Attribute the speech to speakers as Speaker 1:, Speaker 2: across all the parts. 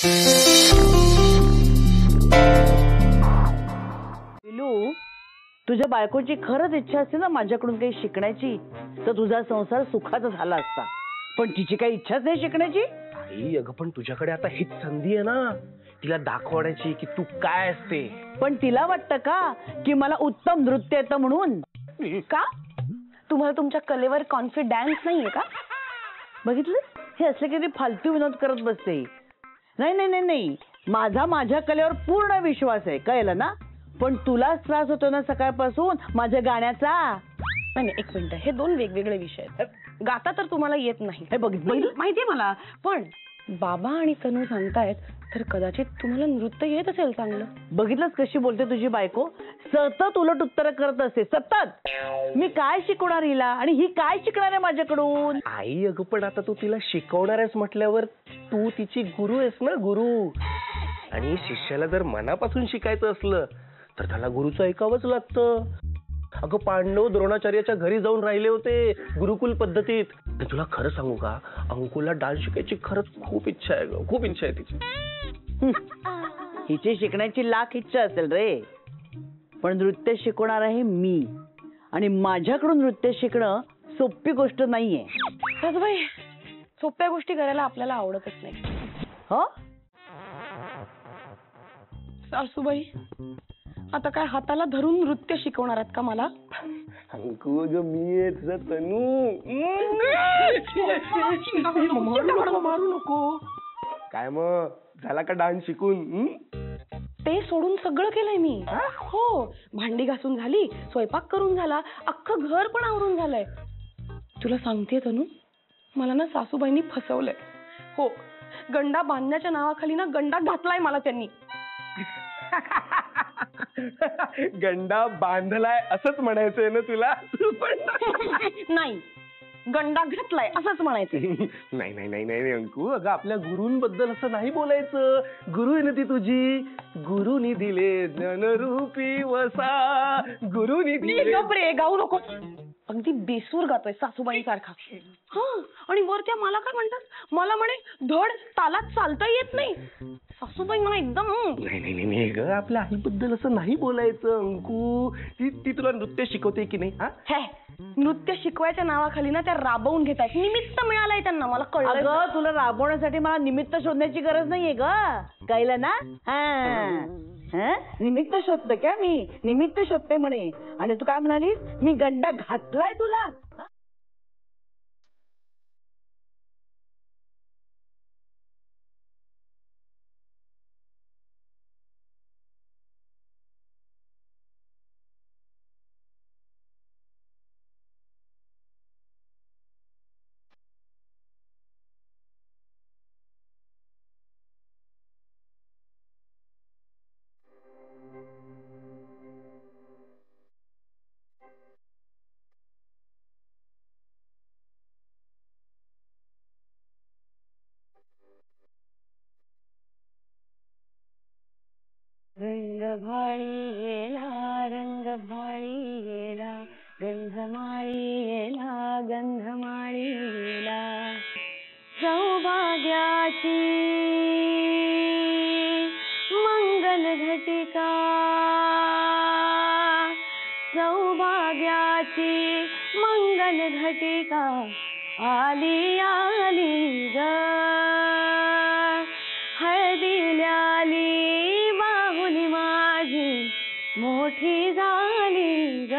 Speaker 1: पिलू, तुझ्या बायकोची खरंच इच्छा असते ना माझ्याकडून काही शिकण्याची, तर तुझा संसार सुखाचा झाला असता. पण तिची काही इच्छाच नाही शिकण्याची.
Speaker 2: आई अगं, पण तुझ्याकडे आता हीच संधी आहे ना तिला दाखवण्याची की तू काय असते.
Speaker 1: पण तिला वाटतं का की मला उत्तम नृत्य येतं म्हणून?
Speaker 3: का तुम्हाला तुमच्या कलेवर कॉन्फिडन्स नाहीये का?
Speaker 1: बघितलं, हे असले किती फालतू विनोद करत बसते. नाही नाही नाही नाही, माझा माझ्या कलेवर पूर्ण विश्वास आहे, कळलं ना. पण तुलाच त्रास होतो ना सकाळपासून माझ्या गाण्याचा.
Speaker 3: नाही, एक मिनिट, हे दोन वेगवेगळे विषय आहेत. गाता तर तुम्हाला येत नाही,
Speaker 1: हे बघितलं
Speaker 3: माहितीये मला, पण बाबा आणि तनू सांगतायत तर कदाचित तुम्हाला नृत्य येत असेल चांगलं.
Speaker 1: बघितलंच कशी बोलते तुझी बायको, सतत उलट उत्तर करत असते सतत. मी काय शिकवणार हिला आणि ही काय शिकणार आहे माझ्याकडून?
Speaker 2: आई अगं, पण आता तू तिला शिकवणार आहेस म्हटल्यावर तू तिची गुरु आहेस ना, गुरु. आणि शिष्याला जर मनापासून शिकायचं असलं तर त्याला गुरुचं ऐकावंच लागतं. अगं, पांडव द्रोणाचार्याच्या घरी जाऊन राहिले होते गुरुकुल पद्धतीत. तर तुला खरं सांगू का, अंकुला डान्स शिकायची खरंच खूप इच्छा आहे ग, खूप इच्छा आहे तिची.
Speaker 1: हिची शिकण्याची लाख इच्छा असेल रे, पण नृत्य शिकवणार आहे मी. आणि माझ्याकडून नृत्य शिकणं सोपी गोष्ट नाहीये.
Speaker 3: सासूबाई, सोप्या गोष्टी करायला आपल्याला आवडतच नाही.
Speaker 1: हो
Speaker 3: सासूबाई, आता काय हाताला धरून नृत्य शिकवणार आहात का मला?
Speaker 2: अंकु अगं, मी आहे तुझा तनू. मारू नको. काय मग, झाला का डान्स शिकून?
Speaker 3: ते सोडून सगळं केलंय मी. हो, भांडी घासून झाली, स्वयंपाक करून झाला, अख्खं घर पण आवरून झालंय. तुला सांगतेय तनू, मला ना सासूबाईंनी फसवलंय. हो, गंडा बांधण्याच्या नावाखाली ना गंडा घातलाय मला त्यांनी.
Speaker 2: गंडा बांधलाय असंच म्हणायचंय ना तुला?
Speaker 3: नाही, गंडा घातलाय असंच म्हणायचं.
Speaker 2: नाही नाही नाही नाही अंकु, अगं आपल्या गुरूंबद्दल असं नाही बोलायचं. गुरु आहे ना ती तुझी. गुरुनी दिले ज्ञानरूपी वसा, गुरुनी दिले.
Speaker 3: गप्रे, गाऊ नको. अगदी बेसूर गातोय सासूबाई सारखा. हा, आणि वर त्या मला काय म्हणतात, मला म्हणे धड तालात चालता येत नाही. सासूबाई मला एकदम.
Speaker 2: नाही नाही नाही ग, आपल्या आईबद्दल असं नाही बोलायचं अंकु. ती तुला नृत्य शिकवते की नाही?
Speaker 3: हे, नृत्य शिकवायच्या नावाखाली ना त्या राबवून घेतायत. निमित्त मिळालंय त्यांना, मला कळलं.
Speaker 1: अगं, तुला राबवण्यासाठी मला निमित्त शोधण्याची गरज नाहीये ग, कळलं ना. निमित्त शोधते क्या मी? निमित्त शोधते म्हणे. आणि तू काय म्हणालीस, मी गंडा घातलाय तुला?
Speaker 3: रंगभाळी गेला, रंगभाळी गेला, गंधमाळी गेला, गंधमाळी गेला. सौभाग्याची मंगल घटिका, सौभाग्याची मंगल घटिका, आली आली ग. हळदील्याली बाहुली माझी मोठी झाली ग.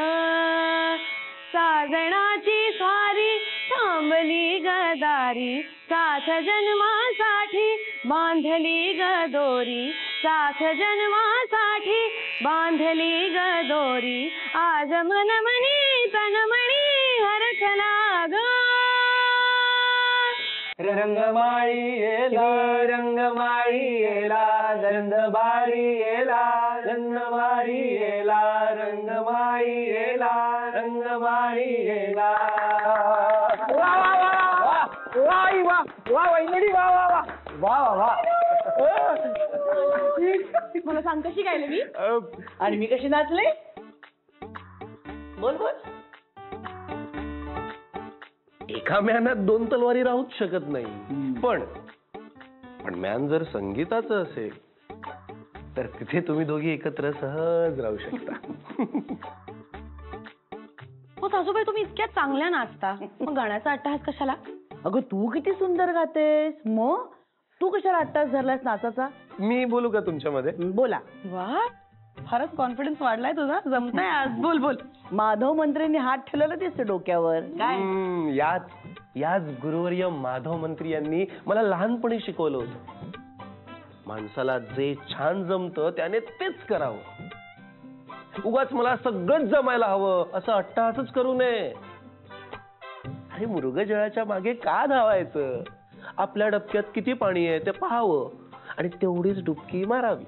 Speaker 3: साजणाची स्वारी थांबली गदारी, साथ जन्मासाठी बांधली ग दोरी, साथ जन्मासाठी बांधली ग दोरी. आज मनमनी तनमणी हरखला ग.
Speaker 2: रंगमाळी येला, रंगमाळी येला, गंधमाळी येला, गंधमाळी येला, रंगमाळी येला, रंगमाळी येला. वा वा वा वा वा वा वैनडी, वा वा वा वा वा.
Speaker 3: मला सांग कशी गायले मी?
Speaker 1: आणि मी कशी नाचले? बोल बोल.
Speaker 2: एका म्यानात दोन तलवारी राहूच शकत नाही, पण पण मॅन जर संगीताचं असेल तर तिथे तुम्ही दोघी एकत्र सहज राहू शकता.
Speaker 3: हो सासूबाई, तुम्ही इतक्या चांगल्या नाचता, मग गाण्याचा अट्टहास कशाला?
Speaker 1: अगं तू किती सुंदर गातेस, मग तू कशाला अट्टास धरलास नाचाचा?
Speaker 2: मी बोलू का तुमच्यामध्ये?
Speaker 1: बोला.
Speaker 3: वा, फारच कॉन्फिडन्स वाढलाय तुझा, जमताय आज. बोल बोल.
Speaker 1: माधव मंत्रींनी हात ठेवलेला दिसतो डोक्यावर. काय?
Speaker 2: याच गुरुवर्य माधव मंत्री यांनी मला लहानपणी शिकवलं होतं. माणसाला जे छान जमतं त्याने तेच करावं. उगाच मला सगळंच जमायला हवं असं अट्टहासच करू नये. अरे मृगजळाच्या मागे का धावायचं? आपल्या डबक्यात किती पाणी आहे ते पाहावं आणि तेवढीच डुबकी मारावी.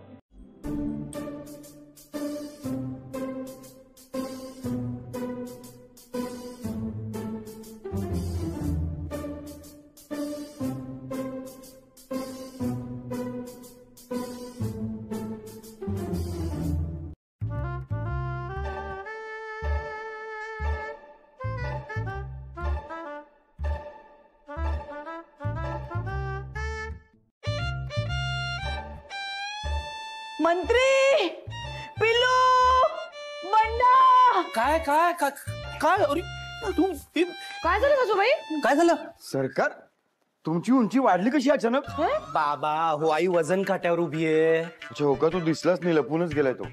Speaker 1: मंत्री, पिल्लू, बंडा.
Speaker 4: काय काय काय काय अरे तू
Speaker 3: काय झालं सासूबाई?
Speaker 4: काय झालं?
Speaker 5: सरकार, तुमची उंची वाढली कशी अचानक?
Speaker 4: बाबा हो, आई वजन काट्यावर उभी आहे.
Speaker 5: अच्छा, हो का? तो दिसलाच नाही, लपूनच गेलाय तो.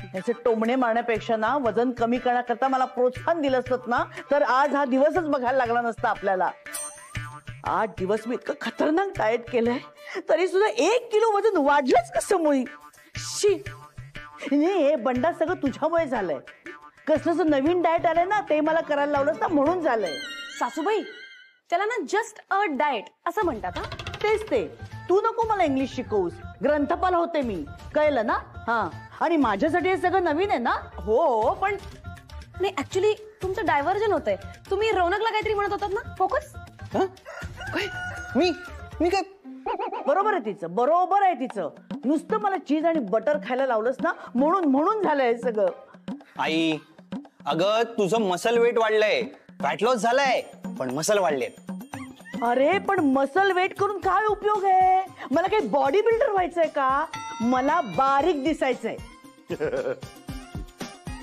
Speaker 1: त्याचे टोमणे मारण्यापेक्षा ना वजन कमी करण्याकरता मला प्रोत्साहन दिलं असत ना, तर आज हा दिवसच बघायला लागला नसता आपल्याला. 8 दिवस मी इतकं खतरनाक डाएट केलंय, तरी सुद्धा 1 किलो वजन वाढलंच कसं मुळी. शी, हे बंडा सगळं तुझ्यामुळे झालंय. कसलं नवीन डाएट आलंय ना, ते मला करायला लावलंस ना, म्हणून झालंय.
Speaker 3: सासूबाई, त्याला ना जस्ट अ डाएट असं म्हणतात.
Speaker 1: तेच ते. तू नको मला इंग्लिश शिकवूस, ग्रंथपाल होते मी, कळलं ना? हा, आणि माझ्यासाठी हे सगळं नवीन आहे ना.
Speaker 3: हो, पण नाही, ऍक्च्युली तुमचं डायव्हर्जन होतंय. तुम्ही रौनकला काहीतरी म्हणत होतात ना, फोकस.
Speaker 4: मी काय?
Speaker 1: बरोबर आहे तिचं, बरोबर आहे तिचं. नुसतं मला चीज आणि बटर खायला लावलंस ना, म्हणून झालंय सगळं.
Speaker 4: आई अगं, तुझं मसल वेट वाढलंय, फॅट लॉस झालाय, पण मसल वाढले.
Speaker 1: अरे पण मसल वेट करून काय उपयोग आहे? मला काही बॉडी बिल्डर व्हायचंय का? मला बारीक दिसायचंय.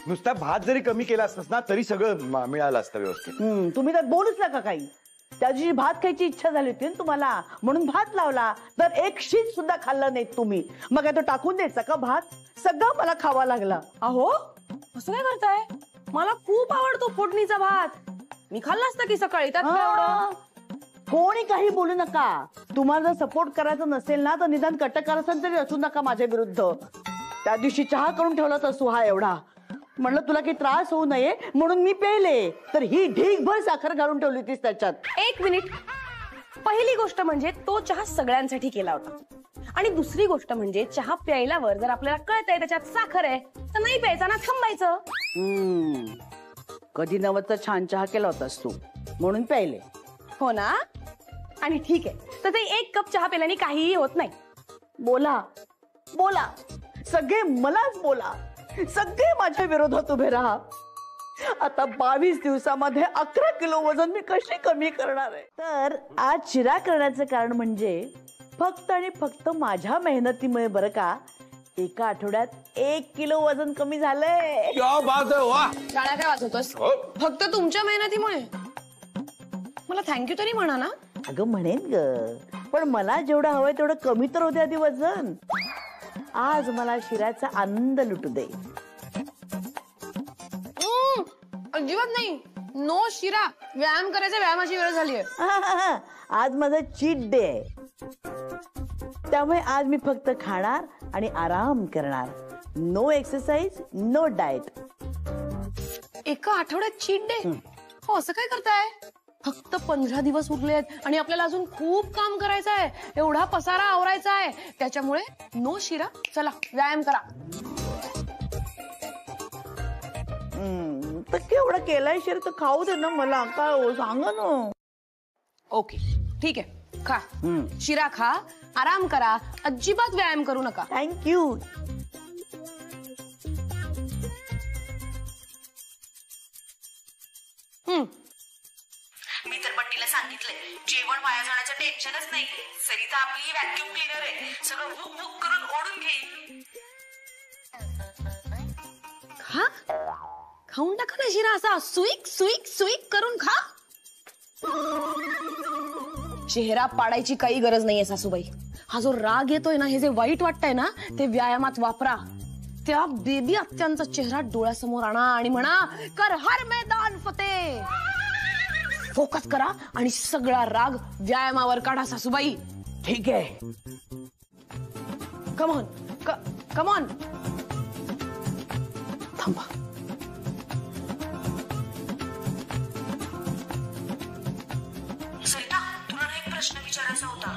Speaker 5: नुसता भात जरी कमी केला असतास ना, तरी सगळं मिळालं असतं व्यवस्थित.
Speaker 1: तुम्ही तर बोलूच नका काही. त्या दिवशी भात खायची इच्छा झाली होती ना तुम्हाला, म्हणून भात लावला, तर एक शीत सुद्धा खाल्लं नाही तुम्ही. मग काय तो टाकून द्यायचा का भात? सगळं मला खावा लागला.
Speaker 3: अहो, असं काय करताय? मला खूप आवडतो फोडणीचा भात. मी खाल्ला असता की सकाळी, त्यात काय एवढं?
Speaker 1: कोणी काही बोलू नका. तुम्हाला जर सपोर्ट करायचं नसेल ना, तर निदान कटकारस्थान तरी असू नका माझ्या विरुद्ध. त्या दिवशी चहा करून ठेवला तसू हा एवढा. म्हणलं तुला काही त्रास होऊ नये म्हणून मी प्यायले, तर ही ढीगभर साखर घालून ठेवली होतीस त्याच्यात.
Speaker 3: 1 मिनिट. पहिली गोष्ट म्हणजे तो चहा सगळ्यांसाठी केला होता, आणि दुसरी गोष्ट म्हणजे चहा प्यायल्यावर जर आपल्याला कळतंय त्याच्यात साखर आहे, तर नाही प्यायचा ना, थांबायचं.
Speaker 1: कधी नवतचा छान चहा केला होतास तू, म्हणून प्यायले.
Speaker 3: हो ना? आणि ठीक आहे, तर ते 1 कप चहा प्यायल्याने काहीही होत नाही.
Speaker 1: बोला बोला, सगळे मलाच बोला, सगळे माझ्या विरोधात उभे राहा. आता 22 दिवसामध्ये 11 किलो वजन मी कशी कमी करणार आहे? तर आज शिरा करण्याचं कारण म्हणजे फक्त आणि फक्त माझ्या मेहनतीमुळे बरं का. एका आठवड्यात 1 किलो वजन कमी झालंय.
Speaker 4: क्या बात आहे, वा.
Speaker 3: गाणं काय वाजवतोस? फक्त तुमच्या मेहनतीमुळे? मला थँक्यू तरी म्हणा ना.
Speaker 1: अगं म्हणेन ग, पण मला जेवढं हवंय तेवढं कमी तर होते आधी वजन. आज मला शिऱ्याचा आनंद लुटू दे.
Speaker 3: अजिबात नाही, नो शिरा. व्यायाम करायचा, व्यायामाची वेळ झाली आहे.
Speaker 1: आज माझा चीट डे आहे, त्यामुळे आज मी फक्त खाणार आणि आराम करणार. No exercise, no diet.
Speaker 3: एका आठवड्यात चीट डे? हो, असं काय करताय? फक्त 15 दिवस उरले आहेत आणि आपल्याला अजून खूप काम करायचं आहे. एवढा पसारा आवरायचा आहे, त्याच्यामुळे नो शिरा. चला व्यायाम करा.
Speaker 1: तर केवढं केलाय शिर, तर खाऊ दे ना मला. काय हो, सांगा ना.
Speaker 3: ओके ठीक आहे, खा. शिरा खा, आराम करा, अजिबात व्यायाम करू नका.
Speaker 1: थँक्यू.
Speaker 6: मी तर बंटीला सांगितलंय, जेवण वाया जाण्याच्या
Speaker 3: टेन्शनच नाही. सरिता आपली व्हॅक्युम क्लीनर आहे, सगळं भूक भूक करून ओढून घेईल. खा, खाऊन टाका ना शिरा असा सुईक सुईक सुईक करून खा. चेहरा पाडायची काही गरज नाहीये सासूबाई. हा जो राग येतोय ना, हे जे वाईट वाटतंय ना, ते व्यायामात वापरा. त्या बेबी आत्यांचा चेहरा डोळ्यासमोर आणा आणि म्हणा, कर हर मैदान फतेह. फोकस करा आणि सगळा राग व्यायामावर काढा सासूबाई.
Speaker 1: ठीक आहे.
Speaker 3: Come on come on. थांबा. सरिता, तुला एक प्रश्न विचारायचा होता.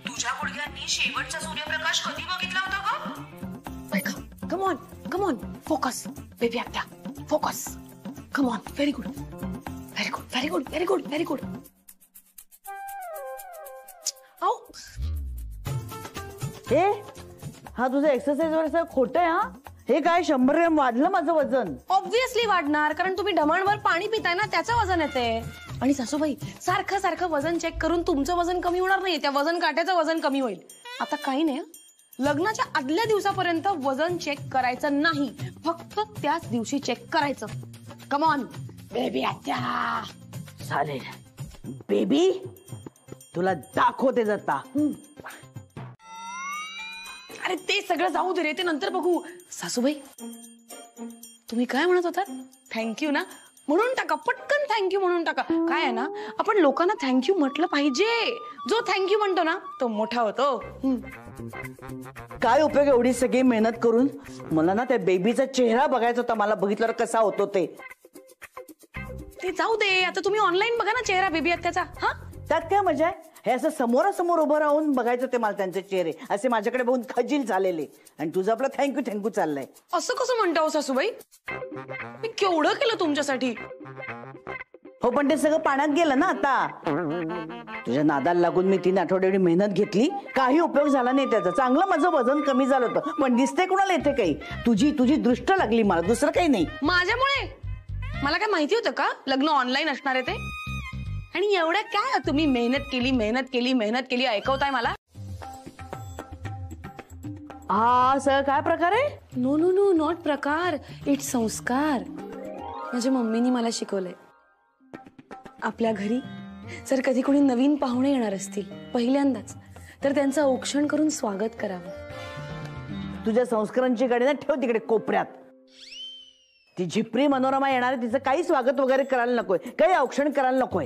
Speaker 3: तुझ्या गुडघ्यांनी शेवटचा सूर्यप्रकाश कधी बघितला होता ग? ऐका. Come on come on. फोकस बेबी आत्या, focus. Come on. Very good very good very good very good very good. आओ,
Speaker 1: हे हा तुझं एक्सरसाइज वर सगळं खोटं आहे. हा हे काय 100 ग्रॅम वाढलं माझं वजन.
Speaker 3: ऑब्व्हियसली वाढणार, कारण तुम्ही डमाणभर पाणी पिताय ना, त्याचं वजन येते. आणि सासूबाई, सारखं सारखं वजन चेक करून तुमचं वजन कमी होणार नाही, त्या वजन काट्याचं वजन कमी होईल. आता काही नाही, लग्नाच्या आदल्या दिवसापर्यंत वजन चेक करायचं नाही, फक्त त्याच दिवशी चेक करायचं. कमॉन बेबी आत्या.
Speaker 1: चालेल बेबी, तुला दाखवते जाता.
Speaker 3: अरे ते सगळं जाऊ दे रे, ते नंतर बघू. सासूबाई, तुम्ही काय म्हणत होता? थँक्यू ना, म्हणून टाका पटकन. थँक्यू म्हणून टाका. काय आहे ना, आपण लोकांना थँक्यू म्हटलं पाहिजे. जो थँक्यू म्हणतो ना, तो मोठा होतो.
Speaker 1: काय उपयोग एवढी सगळी मेहनत करून? मला ना त्या बेबीचा चेहरा बघायचा होता, मला बघितल्यावर कसा होतो ते.
Speaker 3: ते जाऊ दे, आता तुम्ही ऑनलाईन बघा ना चेहरा बेबी आत्याचा. हा,
Speaker 1: त्यात काय मजा आहे? हे असं समोरासमोर उभं राहून बघायचं ते मला, त्यांचे चेहरे असे माझ्याकडे बघून खजील झालेले. आणि तुझं आपलं थँक्यू थँक्यू चाललंय.
Speaker 3: असं कसं म्हणता हो सासूबाई? मी केवढं केलं तुमच्यासाठी.
Speaker 1: हो, पण ते सगळं पाण्यात गेलं ना आता. तुझ्या नादाला लागून मी 3 आठवडे एवढी मेहनत घेतली, काही उपयोग झाला नाही त्याचा. चांगलं माझं वजन कमी झालं होतं, पण दिसते कुणाला येते काही? तुझी दृष्ट लागली मला, दुसरं काही नाही.
Speaker 3: माझ्यामुळे? मला काय माहिती होतं का लग्न ऑनलाईन असणार आहे ते? आणि एवढं काय तुम्ही मेहनत केली ऐकवताय मला?
Speaker 1: हा सगळं काय प्रकार आहे?
Speaker 3: नो नो नो, नॉट प्रकार, इट्स संस्कार. माझ्या मम्मीनी मला शिकवलंय. आपल्या घरी जर कधी कोणी नवीन पाहुणे येणार असतील पहिल्यांदाच, तर त्यांचं औक्षण करून स्वागत करावं.
Speaker 1: तुझ्या संस्कारांची गाडी ना ठेव तिकडे कोपऱ्यात. ती झिपरी मनोरमा येणार आहे, तिचं काही स्वागत वगैरे करायला नकोय, काही औक्षण करायला नकोय.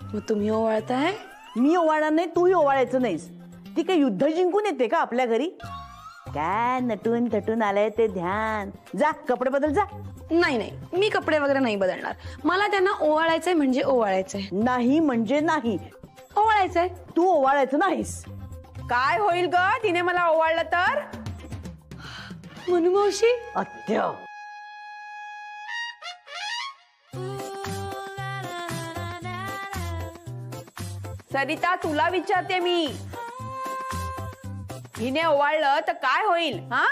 Speaker 3: मग तुम्ही ओवाळताय?
Speaker 1: मी ओवाळणार नाही, तूही ओवाळायचं नाहीस. ती काही युद्ध जिंकून येते का आपल्या घरी? काय नटून थटून आलंय ते ध्यान. जा कपडे बदल जा.
Speaker 3: नाही नाही, मी कपडे वगैरे नाही बदलणार. मला त्यांना ओवाळायचंय म्हणजे ओवाळायचंय.
Speaker 1: नाही म्हणजे नाही.
Speaker 3: ओवाळायचंय.
Speaker 1: तू ओवाळायचं नाहीस.
Speaker 6: काय होईल ग तिने मला ओवाळलं तर?
Speaker 3: मनू मावशी.
Speaker 1: अत्य.
Speaker 6: सरिता, तुला विचारते मी, हिने ओवाळलं तर काय होईल? हा,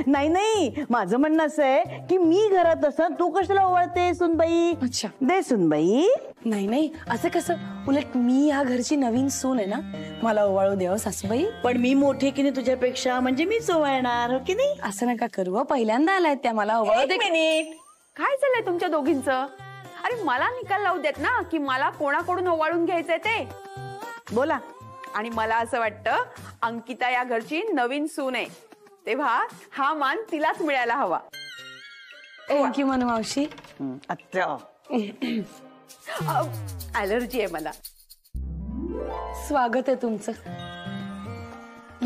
Speaker 1: नाही नाही, माझं म्हणणं असं आहे की मी घरात असं तू कशाला ओवाळते सुनबाई?
Speaker 3: अच्छा.
Speaker 1: दे सुनबाई.
Speaker 3: नाही नाही, असं कसं? उलट मी या घरची नवीन सून आहे ना, मला ओवाळू द्यावं सासूबाई.
Speaker 1: पण मी मोठी की नाही तुझ्यापेक्षा, म्हणजे मी ओवाळणार, हो की नाही?
Speaker 3: असं नका करू. पहिल्यांदा आलाय त्या, मला ओवाळू दे.
Speaker 6: एक मिनिट, काय चाललंय तुमच्या दोघींचं? अरे मला निकाल लावू देत ना की मला कोणाकडून ओवाळून घ्यायचंय ते.
Speaker 1: बोला.
Speaker 6: आणि मला असं वाटतं अंकिता या घरची नवीन सून आहे, तेव्हा हा मान तिलाच मिळायला हवा.
Speaker 3: थँक्यू मनू मावशी.
Speaker 1: अत्य.
Speaker 6: ॲलर्जी आहे मला.
Speaker 3: स्वागत आहे तुमचं.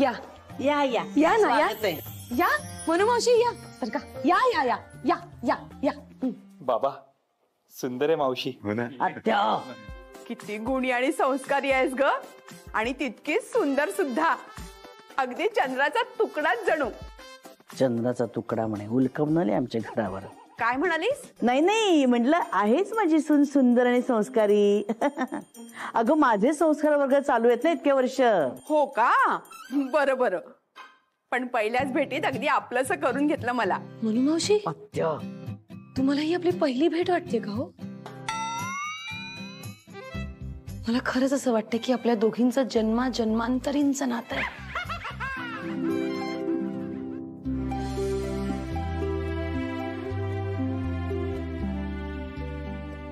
Speaker 3: या
Speaker 1: या या
Speaker 3: या ना, या
Speaker 1: स्वागत आहे.
Speaker 3: या मनू मावशी, या तर का. या या या या या या.
Speaker 7: बाबा, सुंदर आहे मावशी.
Speaker 1: अत्य.
Speaker 6: किती गुणी आणि संस्कारी आहेस ग, आणि तितकीच सुंदर सुद्धा. अगदी चंद्राचा तुकडाच जणू.
Speaker 1: चंद्राचा तुकडा म्हणे उलकवणारे आमच्या घरावर.
Speaker 6: काय म्हणालीस?
Speaker 1: नाही नाही, म्हटलं आहेच माझी सून सुंदर आणि संस्कारी. अगं माझे संस्कार वर्ग चालू आहेत ना इतके वर्ष.
Speaker 6: हो का? बरं बरं, पण पहिल्याच भेटीत अगदी आपलंसं करून घेतलं मला.
Speaker 3: मनू मावशी,
Speaker 1: अत्य.
Speaker 3: तुम्हाला ही आपली पहिली भेट वाटते का हो? मला खरंच असं वाटतं की आपल्या दोघींचं जन्मांतरींचं नातं आहे.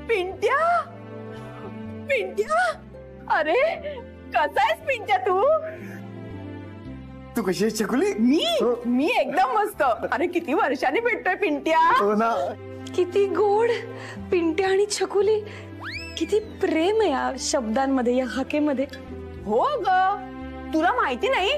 Speaker 6: पिंट्या, पिंट्या, अरे कसा आहेस पिंट्या तू?
Speaker 5: तू कशी आहेस छकुली?
Speaker 6: मी एकदम मस्त. अरे किती वर्षांनी भेटतोय पिंट्या.
Speaker 5: हो ना.
Speaker 3: किती गोड पिंट्या आणि छकुली. किती प्रेम आहे या शब्दांमध्ये, या हाकेमध्ये.
Speaker 6: हो ग, तुला माहिती नाही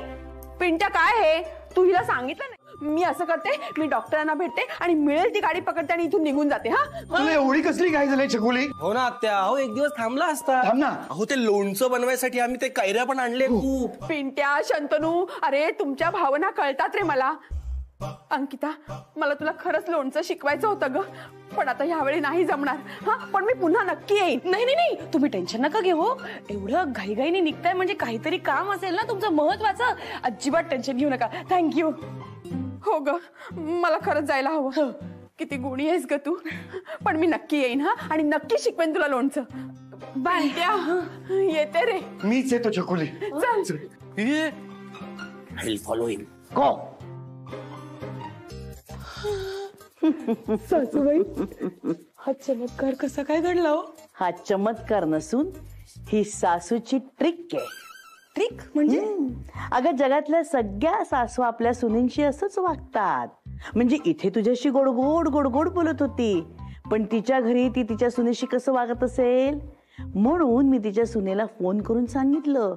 Speaker 6: पिंट्या काय आहे? तू हिला सांगितलं नाही. मी असं करते, मी डॉक्टरांना भेटते आणि मिळेल ती गाडी पकडते आणि इथून निघून जाते. हा
Speaker 5: तुला एवढी कसली घाई झाली छकुली?
Speaker 2: हो ना आत्या, अहो एक दिवस थांबला असता.
Speaker 5: थांब ना.
Speaker 2: अहो ते लोणचं बनवायसाठी आम्ही ते कैऱ्या पण आणले खूप.
Speaker 6: पिंट्या, शंतनू, अरे तुमच्या भावना कळतात रे मला. अंकिता, मला तुला खरंच लोणचं शिकवायचं होतं ग, पण आता ह्यावेळी नाही जमणार. हा, पण मी पुन्हा नक्की येईन.
Speaker 3: नाही नाही नाही, तुम्ही टेन्शन नका घेऊ. एवढं घाईघाईने निघताय म्हणजे काहीतरी काम असेल ना तुमचं महत्वाचं. अजिबात टेन्शन घेऊ नका. थँक्यू.
Speaker 6: हो ग, मला खरंच जायला हवं. किती गुणी आहेस ग तू. पण मी नक्की येईन हा, आणि नक्की शिकवेन तुला लोणचं. बाय. येते रे.
Speaker 5: मीच येतो छकुली.
Speaker 6: चल.
Speaker 2: आय फॉलो हिम.
Speaker 1: को
Speaker 3: सासूबाई, हा चमत्कार कसा काय घडला हो?
Speaker 1: हा चमत्कार नसून ही सासूची ट्रिक आहे.
Speaker 3: ट्रिक म्हणजे?
Speaker 1: अगं जगातल्या सगळ्या सासू आपल्या सुनींशी असंच वागतात. म्हणजे इथे तुझ्याशी गोड गोड गोड गोड बोलत होती, पण तिच्या घरी ती तिच्या सुनेशी कसं वागत असेल. म्हणून मी तिच्या सुनेला फोन करून सांगितलं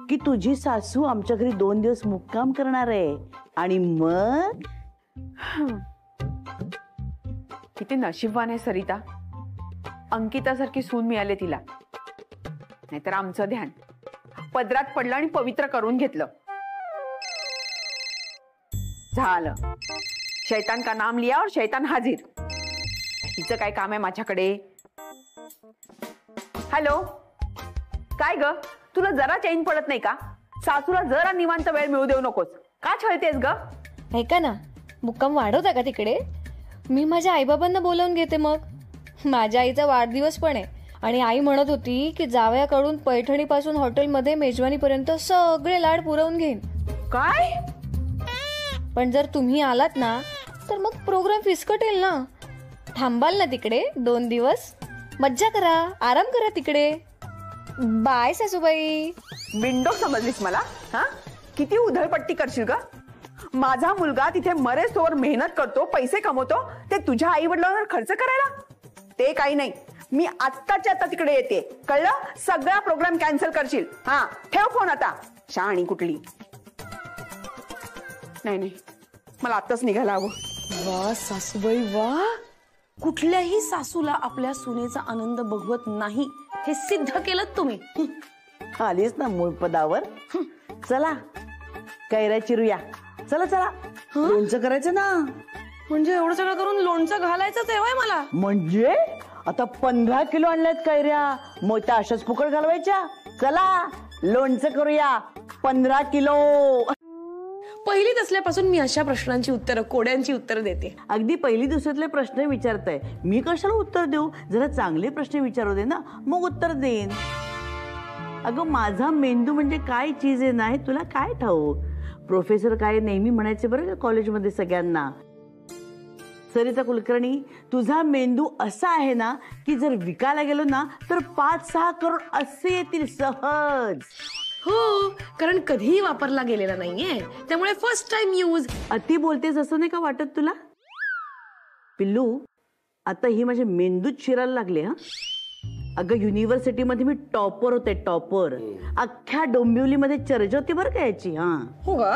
Speaker 1: की तुझी सासू आमच्या घरी 2 दिवस मुक्काम करणार आहे. आणि मग
Speaker 6: किती नशीबवान आहे सरिता, अंकितासारखी सून मिळाले तिला. नाहीतर आमचं ध्यान पदरात पडलं आणि पवित्र करून घेतलं. झालं, शैतान का नाम लिया और शैतान हाजीर. हिचं काय काम आहे माझ्याकडे? हॅलो, काय ग, तुला जरा चैन पडत नाही का? सासूला जरा निवांत वेळ मिळू देऊ नकोस. का छळतेस ग?
Speaker 8: ऐका ना, मुक्काम वाढवता का तिकडे? मी माझ्या आईबाबांना बोलावून घेते. मग माझ्या आईचा वाढदिवस पण आहे आणि आई म्हणत होती की जावयाकडून पैठणीपासून हॉटेलमध्ये मेजवानीपर्यंत सगळे लाड पुरवून घेईन.
Speaker 6: काय?
Speaker 8: पण जर तुम्ही आलात ना तर मग प्रोग्राम फिसकटेल ना. थांबाल ना तिकडे 2 दिवस? मज्जा करा, आराम करा तिकडे. बाय सासूबाई.
Speaker 6: बिंडो समजलीस मला? हा, किती उधळपट्टी करशील ग? माझा मुलगा तिथे मरेस्तोवर मेहनत करतो, पैसे कमवतो, ते तुझ्या आई वडिलांवर खर्च करायला? ते काही नाही. मी आत्ताच्या आता तिकडे येते, कळलं? सगळा प्रोग्राम कॅन्सल करशील. हा, ठेव फोन आता. शहाणी कुठली. नाही नाही, मला आत्ताच निघायला हवं.
Speaker 3: वा सासूबाई वा. कुठल्याही सासूला आपल्या सुनेचा आनंद बघवत नाही हे सिद्ध केलं तुम्ही.
Speaker 1: आलीस ना मूळ पदावर. चला कैऱ्या चिरूया. चला चला, लोणचं करायचं ना.
Speaker 3: म्हणजे एवढं सगळं करून लोणचं घालायचंच आहे होय मला?
Speaker 1: म्हणजे आता 15 किलो आणल्यात कैऱ्या, मग त्या अशाच फुकट घालवायच्या? चला लोणचं करूया 15 किलो.
Speaker 3: पहिलीत असल्यापासून मी अशा प्रश्नांची उत्तरं, कोड्यांची उत्तरं देते.
Speaker 1: अगदी पहिली दुसरीतले प्रश्न विचारताय, मी कशाला उत्तर देऊ? जरा चांगले प्रश्न विचारू दे ना, मग उत्तर देईन. अगं माझा मेंदू म्हणजे काय चीज आहे ना, हे तुला काय ठाऊक. प्रोफेसर काय नेहमी म्हणायचे बरं का कॉलेजमध्ये सगळ्यांना, सरिता कुलकर्णी तुझा मेंदू असा आहे ना की जर विकायला गेलो ना तर 5-6 करोड असे येतील सहज.
Speaker 3: हो, कारण कधीही वापरला गेलेला नाहीये, त्यामुळे फर्स्ट टाइम यूज.
Speaker 1: अति बोलतेस असं नाही का वाटत तुला? पिल्लू, आता ही माझ्या मेंदूत शिरायला लागले. हा अगं युनिव्हर्सिटीमध्ये मी टॉपर होते, टॉपर. अख्ख्या डोंबिवलीमध्ये चर्चा होती बरं का याची. हा
Speaker 3: हो का?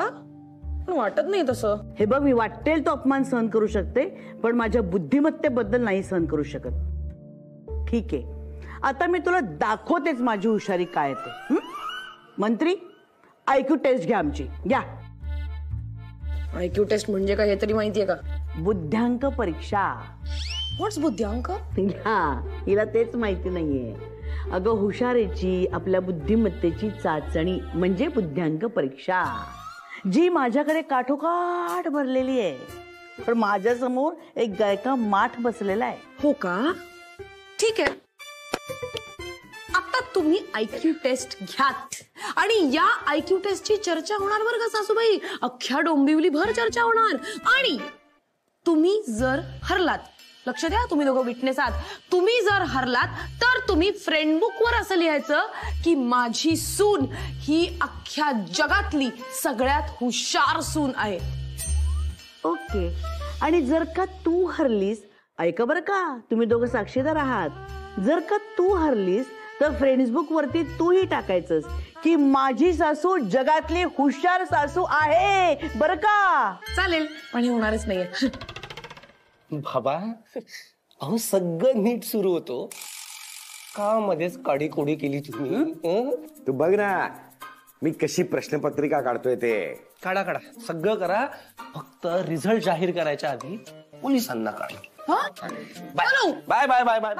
Speaker 3: वाटत नाही तसं.
Speaker 1: हे बघ, मी वाटेल तो अपमान सहन करू शकते, पण माझ्या बुद्धिमत्तेबद्दल नाही सहन करू शकत. ठीक आहे, आता मी तुला दाखवतेच माझी हुशारी काय ते. मंत्री, IQ टेस्ट घ्या आमची, घ्या.
Speaker 3: IQ टेस्ट म्हणजे काय हे तरी माहितीये का?
Speaker 1: बुद्ध्यांक परीक्षा.
Speaker 3: व्हॉट्स बुद्ध्यांक?
Speaker 1: हा, हिला तेच माहिती नाहीये. अगं हुशारीची, आपल्या बुद्धिमत्तेची चाचणी म्हणजे बुद्ध्यांक परीक्षा, जी माझ्याकडे काठोकाठ भरलेली आहे. पण माझ्या समोर एक गायका माठ बसलेला आहे.
Speaker 3: हो का? ठीक आहे, आता तुम्ही IQ टेस्ट घ्यात आणि या IQ टेस्टची चर्चा होणार बरं का सासूबाई, अख्ख्या डोंबिवली भर चर्चा होणार. आणि तुम्ही जर हरलात, लक्ष द्या, तुम्ही दोघं विटनेस आहात, तुम्ही जर हरलात तर तुम्ही फ्रेंडबुक वर असं लिहायचं की माझी सून ही अख्ख्या जगातली सगळ्यात हुशार सून आहे.
Speaker 1: ओके. आणि जर का तू हरलीस, ऐका बरं का, तुम्ही दोघं साक्षीदार आहात, जर का तू हरलीस तर फेसबुक वरती तूही टाकायचंस की माझी सासू जगातली हुशार सासू आहे बरं का.
Speaker 3: चालेल, पण हे होणारच नाहीये.
Speaker 2: बाबा अहो सगळं नीट सुरू होतो का मध्येच काडीकोडी केली तुम्ही?
Speaker 5: तू बघ ना मी कशी प्रश्नपत्रिका काढतोय ते.
Speaker 2: काढा काढा, सगळं करा, फक्त रिझल्ट जाहीर करायच्या आधी पोलिसांना काढा. Bye bye bye bye bye.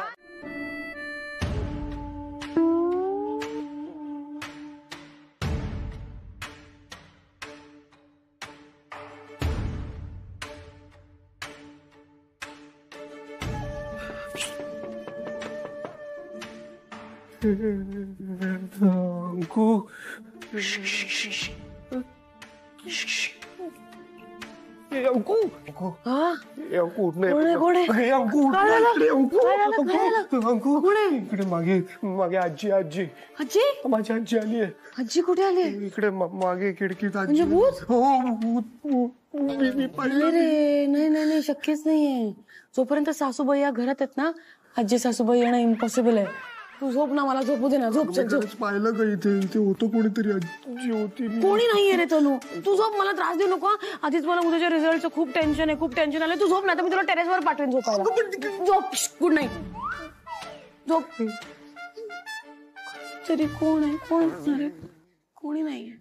Speaker 2: इकडे मागे मागे आजी आजी
Speaker 3: आजी,
Speaker 2: माझी आजी आली आहे.
Speaker 3: आजी कुठे आली?
Speaker 2: इकडे मागे खिडकीत आजी.
Speaker 3: म्हणजे भूत?
Speaker 2: हो भूत. मी
Speaker 3: नाही रे, नाही नाही नाही, शक्यच नाहीये. जोपर्यंत सासूबाई या घरात आहेत ना, आजी सासूबाई येणं इम्पॉसिबल आहे. तू झोप ना, मला झोपू दे ना. झोप चल झोप.
Speaker 2: पाहिलं का इथे होतं कोणीतरी, आजी होती.
Speaker 3: कोणी नाहीये रे तनू, तू झोप, मला त्रास देऊ नको. आधीच मला उद्याच्या रिझल्टचं खूप टेन्शन आहे, खूप टेन्शन आलंय. तू झोप ना, तर मी तुला टेरेसवर पाठवेन झोपायला. झोप, गुड नाईट, झोप. तरी कोण आहे, कोण असणार आहे? कोणी नाहीये.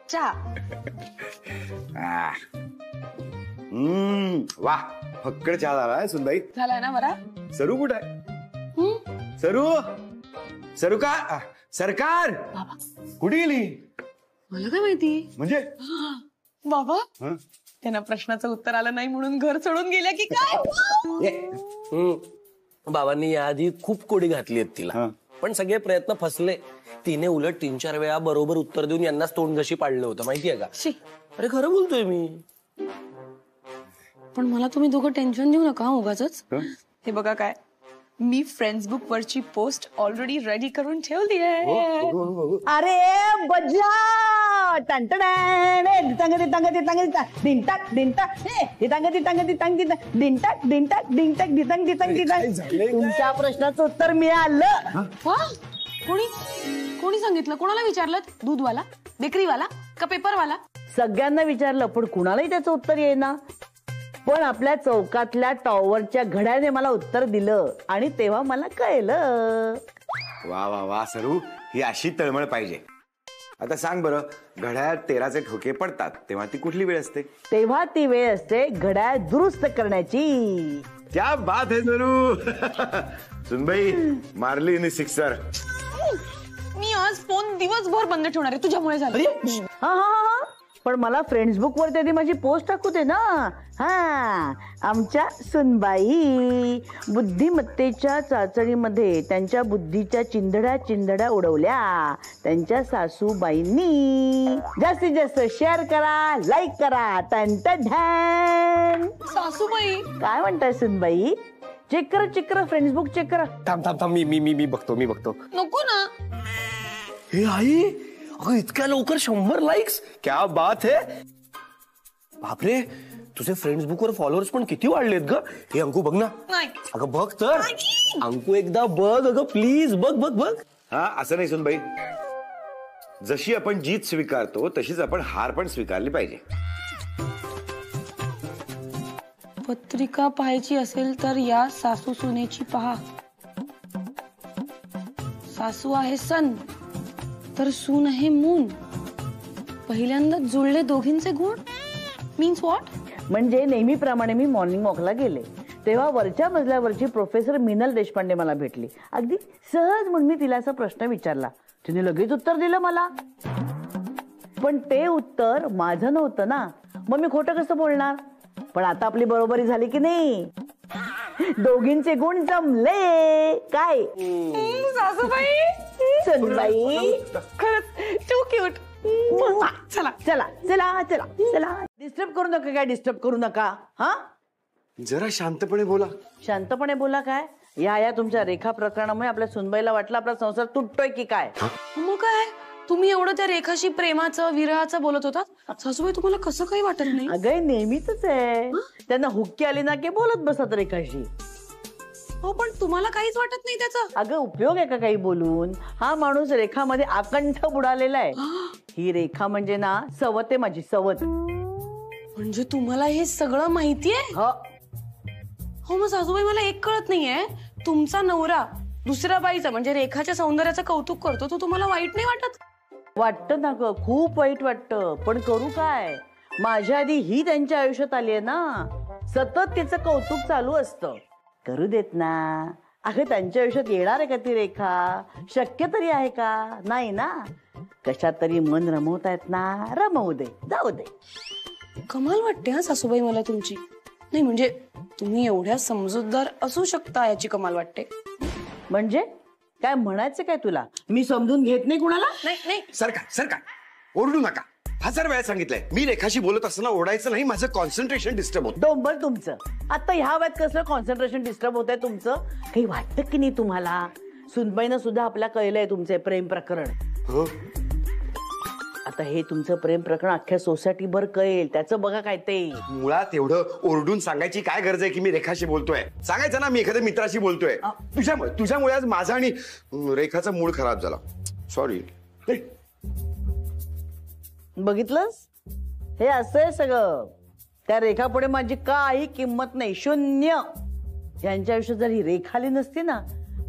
Speaker 3: चहा.
Speaker 5: वा फक्कड चहा झालाय सुनबाई.
Speaker 3: झालाय ना बरा?
Speaker 5: सरू कुठे आहे? सरू सरू का सरकार कुठे गेली?
Speaker 3: मला काय माहिती.
Speaker 5: म्हणजे
Speaker 3: बाबा त्यांना प्रश्नाचं उत्तर आलं नाही म्हणून घर सोडून गेल्या की काय?
Speaker 2: बाबांनी याआधी खूप कोडी घातली आहेत तिला, पण सगळे प्रयत्न फसले. तिने उलट 3-4 वेळा बरोबर उत्तर देऊन यांनाच तोंड घशी पाडलं होतं, माहितीये का? अरे खरं बोलतोय मी.
Speaker 3: पण मला तुम्ही दोघं टेन्शन देऊ नका उगाचच. हे बघा काय, मी फ्रेंड्सबुक वरची पोस्ट ऑलरेडी रेडी करून ठेवली आहे.
Speaker 1: अरे बजा तुमच्या प्रश्नाचं उत्तर मिळालं.
Speaker 3: कोणी कोणी सांगितलं? कोणाला विचारलं? दूधवाला, बेकरीवाला का पेपरवाला?
Speaker 1: सगळ्यांना विचारलं पण कुणालाही त्याचं उत्तर येईना. पण आपल्या चौकातल्या टॉवरच्या घड्याने मला उत्तर दिलं आणि तेव्हा मला कळलं.
Speaker 5: वा वा वा सरू, ही अशी तळमळ पाहिजे. आता सांग बरं, घड्याळ 13चे ठोके पडतात तेव्हा ती कुठली वेळ असते?
Speaker 1: तेव्हा ती वेळ असते घड्याळ दुरुस्त करण्याची.
Speaker 5: क्या बात है सरू. सुनबाई मारली नि सिक्सर.
Speaker 3: मी आज फोन दिवसभर बंद ठेवणार आहे, तुझ्यामुळे झालं.
Speaker 1: हा हा हा, पण मला फ्रेंड्सबुक वर त्याची माझी पोस्ट टाकू दे ना. हा, आमच्या सुनबाई बुद्धिमत्तेच्या चाचणीमध्ये त्यांच्या बुद्धीच्या चिंधड्या उडवल्या. त्यांच्या सासूबाईंनी. जास्तीत जास्त शेअर करा, लाईक करा. टन
Speaker 3: सासूबाई
Speaker 1: काय म्हणताय सुनबाई? चेक करा फ्रेंड्सबुक चेक करा.
Speaker 2: थांब मी बघतो.
Speaker 3: नको ना.
Speaker 2: हे आई, अगं इतक्या लवकर 100 लाईक्स, क्या बात है. बापरे, तुझे फेसबुक वर फॉलोअर्स पण किती वाढलेत ग. हे अंकू बघ ना.
Speaker 3: नाही.
Speaker 2: अगं बघ तर, अंकू एकदा बघ अगं प्लीज, बघ.
Speaker 5: हा असं नाही सुनबाई, जशी आपण जीत स्वीकारतो तशीच आपण हार पण स्वीकारली पाहिजे.
Speaker 3: पत्रिका पाहायची असेल तर या सासू सुनेची पहा. सासू आहे सन तर सून आहे मून. पहिल्यांदा जुळले दोघींचे गुण. Means what?
Speaker 1: म्हणजे नेहमीप्रमाणे मी मॉर्निंग वॉकला गेले तेव्हा वरच्या मजल्यावरची प्रोफेसर मीनल देशपांडे मला भेटली. अगदी सहज म्हणून मी तिला असा प्रश्न विचारला. तिने लगेच उत्तर दिलं मला. पण ते उत्तर माझं नव्हतं ना, मग मी खोटं कसं बोलणार. पण आता आपली बरोबरी झाली की नाही? दोघींचे गुण जमले काय
Speaker 3: सासूबाई
Speaker 1: सुनबाई
Speaker 3: खरंच टू क्यूट. चला
Speaker 1: चला चला चला चला डिस्टर्ब करू नका काय डिस्टर्ब करू नका हा
Speaker 5: जरा शांतपणे बोला.
Speaker 1: शांतपणे बोला काय या तुमच्या रेखा प्रकरणामुळे आपल्या सुनबाईला वाटलं आपला संसार तुटतोय की काय.
Speaker 3: मग काय तुम्ही एवढं त्या रेखाशी प्रेमाचं विरहाचं बोलत होतात सासूबाई तुम्हाला कसं काही वाटत नाही.
Speaker 1: अगं नेहमीच आहे त्यांना हुक्की आली ना की बोलत बसत रेखाशी.
Speaker 3: हो पण तुम्हाला काहीच वाटत नाही त्याचा.
Speaker 1: अगं उपयोग आहे का काही बोलून. हा माणूस रेखामध्ये आकंठ बुडालेला आहे. ही रेखा म्हणजे ना सवत आहे माझी सवत.
Speaker 3: म्हणजे तुम्हाला हे सगळं माहितीये. हो मग सासूबाई मला एक कळत नाहीये तुमचा नवरा दुसऱ्या बाईचा म्हणजे रेखाच्या सौंदर्याचं कौतुक करतो तो तुम्हाला वाईट नाही वाटत.
Speaker 1: वाटतं ना ग खूप वाईट वाटतं पण करू काय. माझ्या आधी ही त्यांच्या आयुष्यात आली आहे ना सतत तिचं कौतुक चालू असतं. करू देत ना. अगं त्यांच्या आयुष्यात येणार आहे का ती रेखा. शक्य तरी आहे का नाही ना. कशात तरी मन रमवतायत ना रमवू दे जाऊ दे.
Speaker 3: कमाल वाटते हा सासूबाई मला तुमची. नाही म्हणजे तुम्ही एवढ्या समजूतदार असू शकता याची कमाल वाटते.
Speaker 1: म्हणजे काय म्हणायचं काय तुला. मी समजून घेत नाही कुणाला.
Speaker 3: नाही नाही
Speaker 5: सरकार ओरडू नका. 1000 वेळा सांगितलंय मी रेखाशी बोलत असताना ओरडायचं नाही. माझं कॉन्सन्ट्रेशन डिस्टर्ब होत.
Speaker 1: डोंबर तुमचं आता ह्या वयात कसलं कॉन्सन्ट्रेशन डिस्टर्ब होत आहे तुमचं. काही वाटतं की नाही तुम्हाला. सुनबाईनं सुद्धा आपल्या कळलंय तुमचे प्रेम प्रकरण. आता हे तुमचं प्रेम प्रकरण अख्ख्या सोसायटी भर कळेल त्याचं बघा काय ते.
Speaker 5: मुळात एवढं ओरडून सांगायची काय गरज आहे की मी रेखाशी बोलतोय. सांगायचं ना मी एखाद्या मित्राशी बोलतोय. तुझ्यामुळे आज माझा आणि रेखाचा मूड खराब झाला. सॉरी.
Speaker 1: बघितलंस हे असं आहे सगळं. त्या रेखा पुढे माझी काही किंमत नाही शून्य. यांच्या आयुष्यात जर ही रेखा आली नसती ना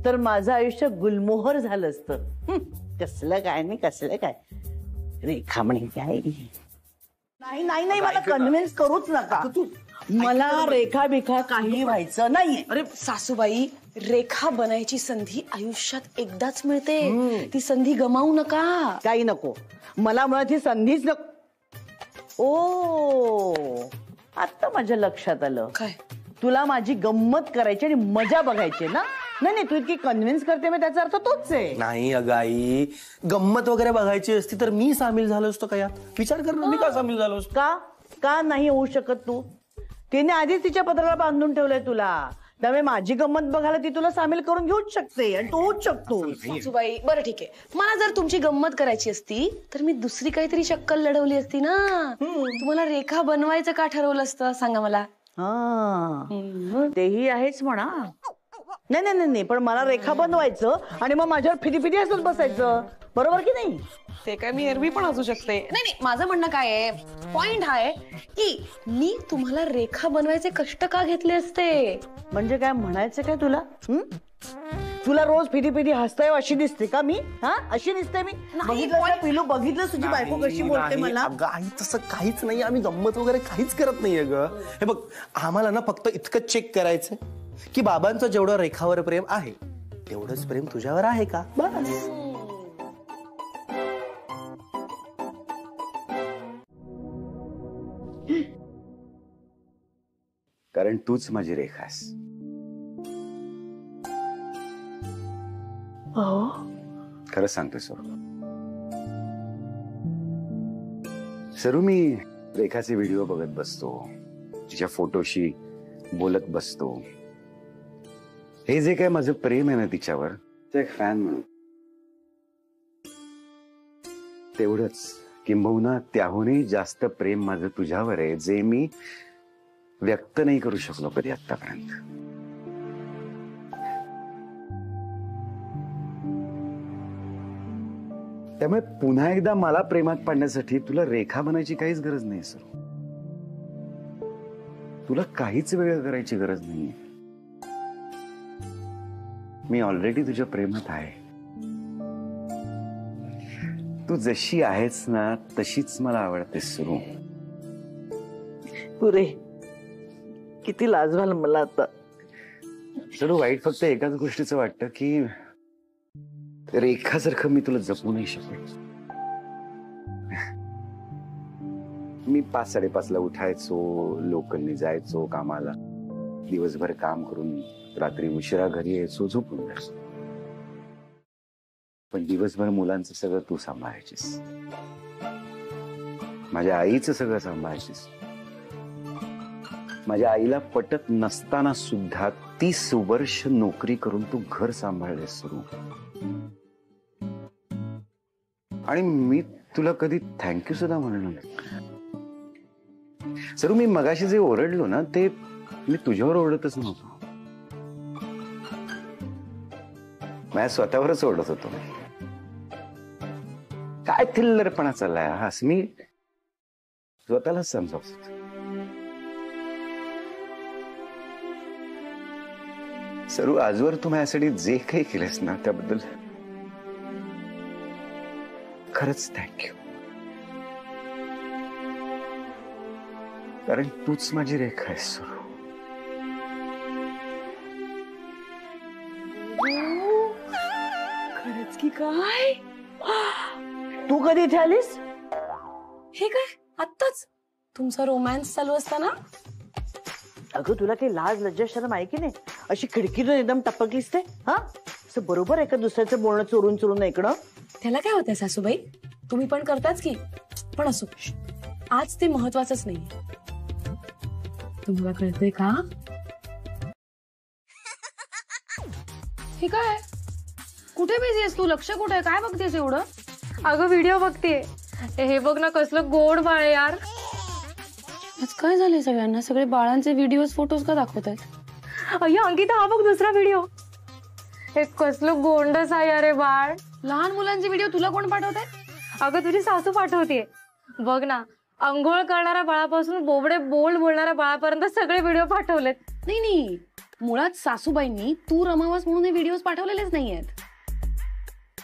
Speaker 1: तर माझं आयुष्य गुलमोहर झालं असतं. कसलं काय नाही कसलं काय. रेखा म्हणे काय नाही नाही नाही मला कन्व्हिन्स करूच नका. मला रेखा बिखा काही व्हायचं नाहीये.
Speaker 3: अरे सासूबाई रेखा बनायची संधी आयुष्यात एकदाच मिळते. ती संधी गमावू नका.
Speaker 1: काही नको मला मुळात ही संधीच नको. ओ आता माझ्या लक्षात आलं.
Speaker 3: काय
Speaker 1: तुला माझी गंमत करायची आणि मजा बघायची ना. नाही तू इतकी कन्व्हिन्स करते मी त्याचा अर्थ तोच आहे.
Speaker 2: नाही अगं आई गंमत वगैरे बघायची असती तर मी सामील झालो असतो का यात. विचार कर ना मी का सामील झालो असतो.
Speaker 1: का नाही होऊ शकत तू. तिने आधीच तिच्या पत्राला बांधून ठेवलंय तुला. त्यामुळे माझी गंमत बघायला ती तुला सामील करून घेऊच शकते आणि तू होऊच शकतो.
Speaker 3: सासूबाई बरं ठीक आहे मला जर तुमची गंमत करायची असती तर मी दुसरी काहीतरी शक्कल लढवली असती ना. तुम्हाला रेखा बनवायचं का ठरवलं असतं सांगा मला.
Speaker 1: तेही आहेच म्हणा. नाही पण मला रेखा बनवायचं आणि मग माझ्यावर फिदी असत बसायचं. बरोबर की नाही.
Speaker 3: ते काय मी एरवी पण असू शकते. नाही माझं म्हणणं काय आहे पॉइंट हा आहे की मी तुम्हाला रेखा बनवायचे कष्ट का घेतले असते.
Speaker 1: म्हणजे काय म्हणायचं काय तुला. तुला रोज फिदी हसताय अशी दिसते का मी. अशी दिसते मी. बघितलं पिलू बघितलं तुझी बायको कशी बोलते मला.
Speaker 2: अगं आई तसं काहीच नाही. आम्ही गंमत वगैरे काहीच करत नाहीये ग. हे बघ आम्हाला ना फक्त इतकं चेक करायचं की बाबांचं जेवढं रेखावर प्रेम आहे तेवढंच प्रेम तुझ्यावर आहे का बस.
Speaker 5: कारण तूच माझी रेखास. खरं सांगतोय सरू मी रेखाचे व्हिडिओ बघत बसतो. तिच्या फोटोशी बोलत बसतो. हे जे काय माझं प्रेम आहे ना तिच्यावर ते एक फॅन म्हणून तेवढंच किंबहुना त्याहूनही जास्त प्रेम माझं तुझ्यावर आहे जे मी व्यक्त नाही करू शकलो कधी आतापर्यंत. त्यामुळे पुन्हा एकदा मला प्रेमात पाडण्यासाठी तुला रेखा बनायची काहीच गरज नाही सर. तुला काहीच वेगळं करायची गरज नाहीये. मी ऑलरेडी तुझ्या प्रेमात आहे. तू जशी आहेस ना तशीच मला आवडतेस सुरू.
Speaker 1: पुरे किती लाज व्हाल मला आता.
Speaker 5: सरू वाईट फक्त एकाच गोष्टीचं वाटतं की रेखासारखं मी तुला जपू नाही शकत. मी 5-5:30 उठायचो लोकलनी जायचो कामाला. दिवसभर काम करून रात्री उशिरा घरी यायचो, झोपून जायचो. पण दिवसभर मुलांचं सगळं तू सांभाळायचीस, माझ्या आईचं सगळं सांभाळायचीस. माझ्या आईला पटत नसताना सुद्धा 30 वर्ष नोकरी करून तू घर सांभाळलेस सुरू. आणि मी तुला कधी थँक्यू सुद्धा म्हणलं नाही. सरू, मी मगाशी जे ओरडलो ना, ते मी तुझ्यावर ओरडतच नव्हतो, माझ्या स्वतःवरच ओरडत होतो. काय थिल्लरपणा चाललाय हा, असं मी स्वतःलाच समजावत होतो. सरू, आजवर तू माझ्यासाठी जे काही केलंस ना, त्याबद्दल खरंच थँक्यू. कारण तूच माझी रेखा आहेस सरू.
Speaker 3: खरंच की काय?
Speaker 1: तू कधी इथे आलीस?
Speaker 3: हे काय आत्ताच तुमचा रोमॅन्स चालू असताना?
Speaker 1: अगं, तुला काही लाज लज्जा शरम आहे की नाही? अशी खिडकीतून एकदम टपकलीस ते. हा, असं बरोबर आहे का दुसऱ्याचं बोलणं चोरून चोरून ऐकणं?
Speaker 3: त्याला काय होतंय सासूबाई, तुम्ही पण करताच की. पण असो, आज ते महत्वाचंच नाही. तुम्हाला कळतंय का? हे काय, कुठे बिझी आहेस तू? लक्ष कुठे? काय बघतेस एवढं?
Speaker 8: अगं व्हिडिओ बघतेय. हे बघ ना, कसलं गोड बाळ आहे यार.
Speaker 3: आज काय झालंय सगळ्यांना? सगळे बाळांचे व्हिडिओज फोटोज का दाखवत आहेत?
Speaker 8: अय्या अंकिता, हा बघ दुसरा व्हिडिओ. हे कसलं गोंडस आहे यार हे बाळ.
Speaker 3: लहान मुलांचे व्हिडिओ तुला कोण पाठवत आहे?
Speaker 8: अगं तुझी सासू पाठवते. बघ ना, अंघोळ करणाऱ्या बाळापासून बोबडे बोल बोलणाऱ्या बाळापर्यंत सगळे व्हिडिओ पाठवलेत.
Speaker 3: नाही नाही, मुळात सासूबाईंनी तू रमावास म्हणून हे व्हिडिओज पाठवलेलेच नाहीयेत.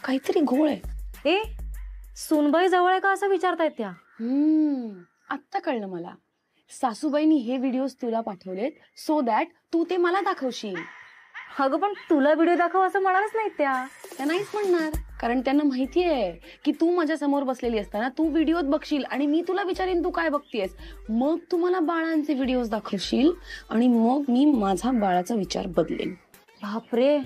Speaker 3: काहीतरी घोळ आहे.
Speaker 8: ए, सुनबाई जवळ आहे का असं विचारतायत त्या?
Speaker 3: आत्ता कळलं मला. सासूबाईंनी हे व्हिडिओज तुला पाठवलेत सो दॅट तू ते मला दाखवशील.
Speaker 8: अगं पण तुला व्हिडिओ दाखव असं म्हणालच नाहीत त्या.
Speaker 3: त्या नाहीच म्हणणार, कारण त्यांना माहितीये की तू माझ्या समोर बसलेली असताना तू व्हिडिओत बघशील आणि मी तुला विचारीन तू काय बघतेस. मग तू मला बाळांचे व्हिडिओज दाखवशील आणि मग मी माझा बाळाचा विचार बदलेन.
Speaker 8: बापरे,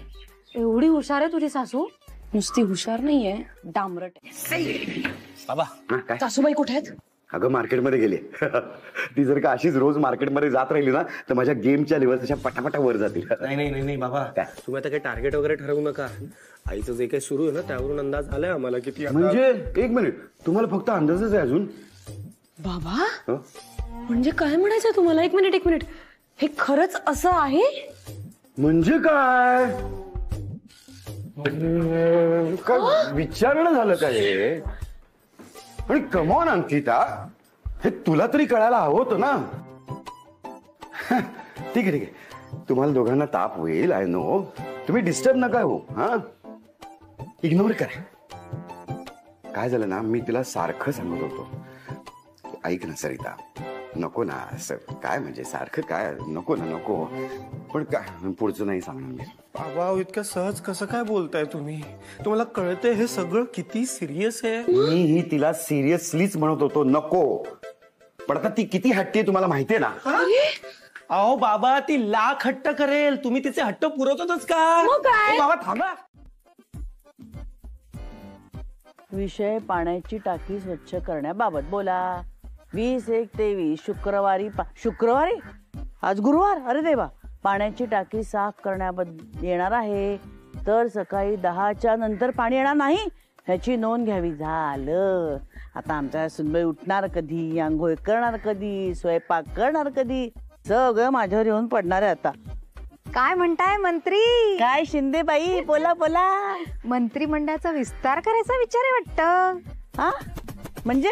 Speaker 8: एवढी हुशार आहे तुझी सासू.
Speaker 3: नुसती हुशार नाहीये, डांबरट आहे.
Speaker 4: बाबा,
Speaker 5: काय?
Speaker 3: सासूबाई कुठे आहेत?
Speaker 5: अगं मार्केटमध्ये गेली. ती जर का अशीच रोज मार्केटमध्ये जात राहिली ना, तर माझ्या गेमच्या लेवल तशा पटापटा वर जातील.
Speaker 2: नाही बाबा, तुम्ही आता काही टार्गेट वगैरे ठरवू नका. आईचं जे काही सुरू आहे ना, त्यावरून अंदाज आलाय आम्हाला किती.
Speaker 5: म्हणजे एक मिनिट, तुम्हाला फक्त अंदाजच आहे अजून?
Speaker 3: बाबा, म्हणजे काय म्हणायचं तुम्हाला? एक मिनिट, हे खरंच असं आहे?
Speaker 5: म्हणजे काय विचारणं झालं काय? आणि कमॉन अंकिता, हे तुला तरी कळायला हवं होतं ना. ठीक आहे, तुम्हाला दोघांना ताप होईल, आय नो. तुम्ही डिस्टर्ब नका हो. हा, इग्नोर करा. काय झालं ना, मी तिला सारखं सांगत होतो, ऐक ना सरिता, नको ना असं. काय म्हणजे सारखं काय, नको ना नको. पण काय पुढचं नाही सांगणार मी.
Speaker 2: बाबा, इतकं सहज कसं काय बोलताय तुम्ही? तुम्हाला कळतंय हे सगळं किती सिरियस आहे?
Speaker 5: मीही तिला सिरियसलीच म्हणत होतो नको. पण आता ती किती हट्टी आहे तुम्हाला माहितीये ना.
Speaker 2: अहो बाबा, ती लाख हट्ट करेल, तुम्ही तिचे हट्ट पुरवतातच का? बाबा थांबा.
Speaker 1: विषय पाण्याची टाकी स्वच्छ करण्याबाबत बोला. 20-1-23 शुक्रवारी आज गुरुवार. अरे देवा, पाण्याची टाकी साफ करण्याबद्दल येणार आहे. तर सकाळी 10च्या नंतर पाणी येणार नाही ह्याची नोंद घ्यावी. झालं. आता आमच्या सुनबाई उठणार कधी, आंघोळ करणार कधी, स्वयंपाक करणार कधी, सगळं माझ्यावर येऊन पडणार आहे आता.
Speaker 9: काय म्हणताय मंत्री?
Speaker 1: काय शिंदे बाई, बोला बोला.
Speaker 9: मंत्रिमंडळाचा विस्तार करायचा विचार आहे वाटतं.
Speaker 1: हा, म्हणजे?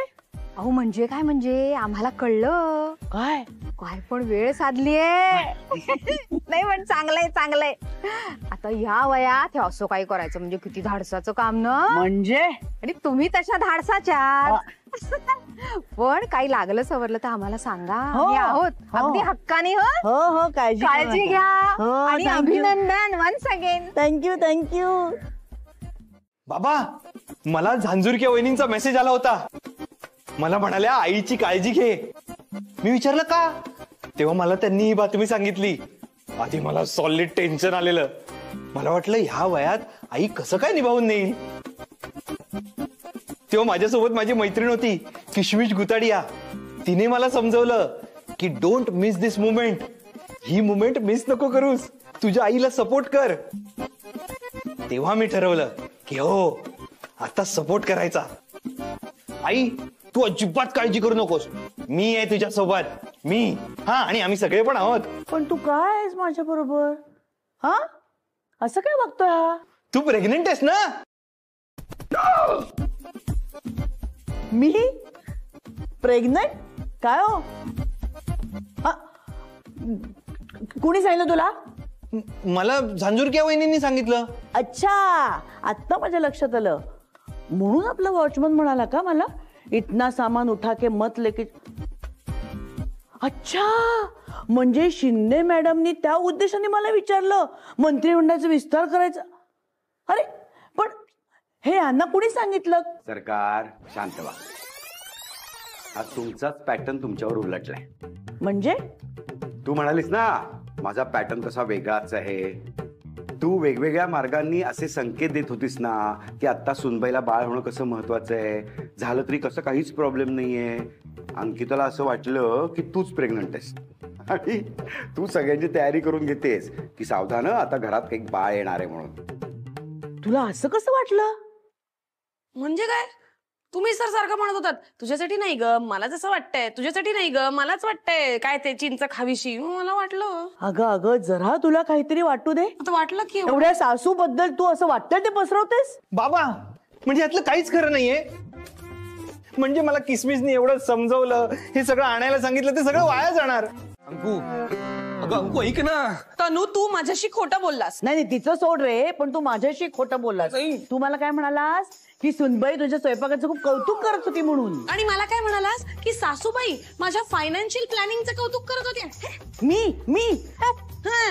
Speaker 9: अहो म्हणजे काय, म्हणजे आम्हाला कळलं.
Speaker 1: काय
Speaker 9: काय पण वेळ साधलीये. नाही पण चांगलंय. आता ह्या वयात हे असं काही करायचं म्हणजे किती धाडसाचं काम ना.
Speaker 1: म्हणजे?
Speaker 9: आणि तुम्ही तशा धाडसाच्या. पण काही लागलं सवरलं तर आम्हाला सांगा. आम्ही आहोत अगदी हक्काने.
Speaker 1: हो,
Speaker 9: काळजी घ्या. आणि अभिनंदन वन्स अगेन.
Speaker 1: थँक्यू.
Speaker 7: बाबा, मला झांजुरक्या वहिनींचा मेसेज आला होता. मला म्हणाल्या आईची काळजी घे. मी विचारलं का, तेव्हा मला त्यांनी ही बातमी सांगितली आधी मला सॉलिड टेन्शन आलेलं. मला वाटलं ह्या वयात आई कसं काय निभावून नेईल. तेव्हा माझ्यासोबत माझी मैत्रीण होती किशमिश गुताडिया. तिने मला समजवलं की don't miss this moment. He moment miss नको करूस, तुझ्या आईला सपोर्ट कर. तेव्हा मी ठरवलं की हो आता सपोर्ट करायचा. आई तू अजिबात काळजी करू नकोस, मी आहे तुझ्या सोबत. मी हा आणि आम्ही सगळे पण आहोत.
Speaker 1: पण तू काय आहेस माझ्या बरोबर? हा असं काय वागतोय हा?
Speaker 7: तू प्रेग्नेंट आहेस ना?
Speaker 1: मी प्रेग्नंट? काय हो? हा? कोणी सांगितलं तुला?
Speaker 7: मला झांजुरक्या वहिनींनी सांगितलं.
Speaker 1: अच्छा, आता माझ्या लक्षात आलं. म्हणून आपला वॉचमन म्हणाला का मला इतना सामान उठा के मत लेके. अच्छा, म्हणजे शिंदे मॅडमनी त्या उद्देशाने मला विचारलं मंत्रिमंडळाचा विस्तार करायचा. अरे पण हे यांना कुणी सांगितलं?
Speaker 5: सरकार शांत व्हा. हा तुमचाच पॅटर्न तुमच्यावर उलटलाय.
Speaker 1: म्हणजे
Speaker 5: तू म्हणालीस ना माझा पॅटर्न कसा वेगळाच आहे. तू वेगवेगळ्या मार्गांनी असे संकेत देत होतीस ना की आता सुनबाईला बाळ होणं कसं महत्वाचं आहे, झालं तरी कसं काहीच प्रॉब्लेम नाहीये. अंकिताला असं वाटलं की तूच प्रेग्नंट आहेस आणि तू सगळ्यांची तयारी करून घेतेस की सावधान आता घरात एक बाळ येणार आहे म्हणून.
Speaker 1: तुला असं कसं वाटलं?
Speaker 3: म्हणजे काय? तुम्ही सर सारखं म्हणत होतात तुझ्यासाठी नाही ग मला जसं वाटतंय, तुझ्यासाठी नाही ग मलाच वाटतंय, काय ते चिंच खावीशी. मला वाटलं
Speaker 1: अगं अगं जरा तुला काहीतरी वाटू दे.
Speaker 3: आता वाटलं की
Speaker 1: एवढ्या सासू बद्दल तू असं वाटतंय ते पसरवतेस.
Speaker 7: बाबा म्हणजे यातलं काहीच खरं नाहीये. म्हणजे मला किसमिसनी एवढं समजवलं, हे सगळं आणायला सांगितलं, ते सगळं वाया जाणार.
Speaker 2: अंकू, अगं अंकू ऐक ना.
Speaker 3: तनू तू माझ्याशी खोटं बोललास.
Speaker 1: नाही नाही तिचं सोड रे, पण तू माझ्याशी खोटं बोललास. तू मला काय म्हणालास की सुनबाई तुझ्या स्वयंपाकाचं खूप कौतुक करत होती म्हणून.
Speaker 3: आणि मला काय म्हणालास की सासूबाई माझ्या फायनान्शियल प्लॅनिंगचं कौतुक करत होत्या.
Speaker 1: मी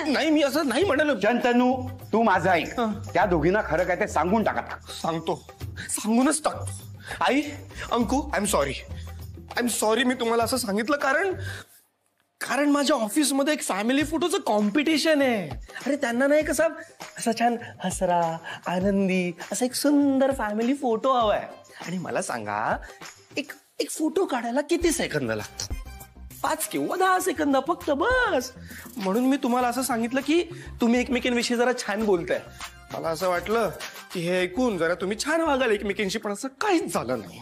Speaker 2: नाही मी असं नाही म्हणालो.
Speaker 5: शंतनू तू माझं ऐक. त्या दोघींना खरं काय ते सांगून टाका.
Speaker 2: सांगतो, सांगूनच टाक. आई अंकू आय एम सॉरी मी तुम्हाला असं सांगितलं कारण माझ्या ऑफिसमध्ये एक फॅमिली फोटोचं कॉम्पिटिशन आहे. अरे त्यांना नाही कसा असा छान हसरा आनंदी असा एक सुंदर फॅमिली फोटो हवाय. आणि मला सांगा एक फोटो काढायला किती सेकंद लागतात? 5 किंवा 10 सेकंद फक्त, बस. म्हणून मी तुम्हाला असं सांगितलं की तुम्ही एकमेकांविषयी जरा छान बोलताय. मला असं वाटलं की हे ऐकून जरा तुम्ही छान वागाल एकमेकांशी, पण असं काहीच झालं नाही.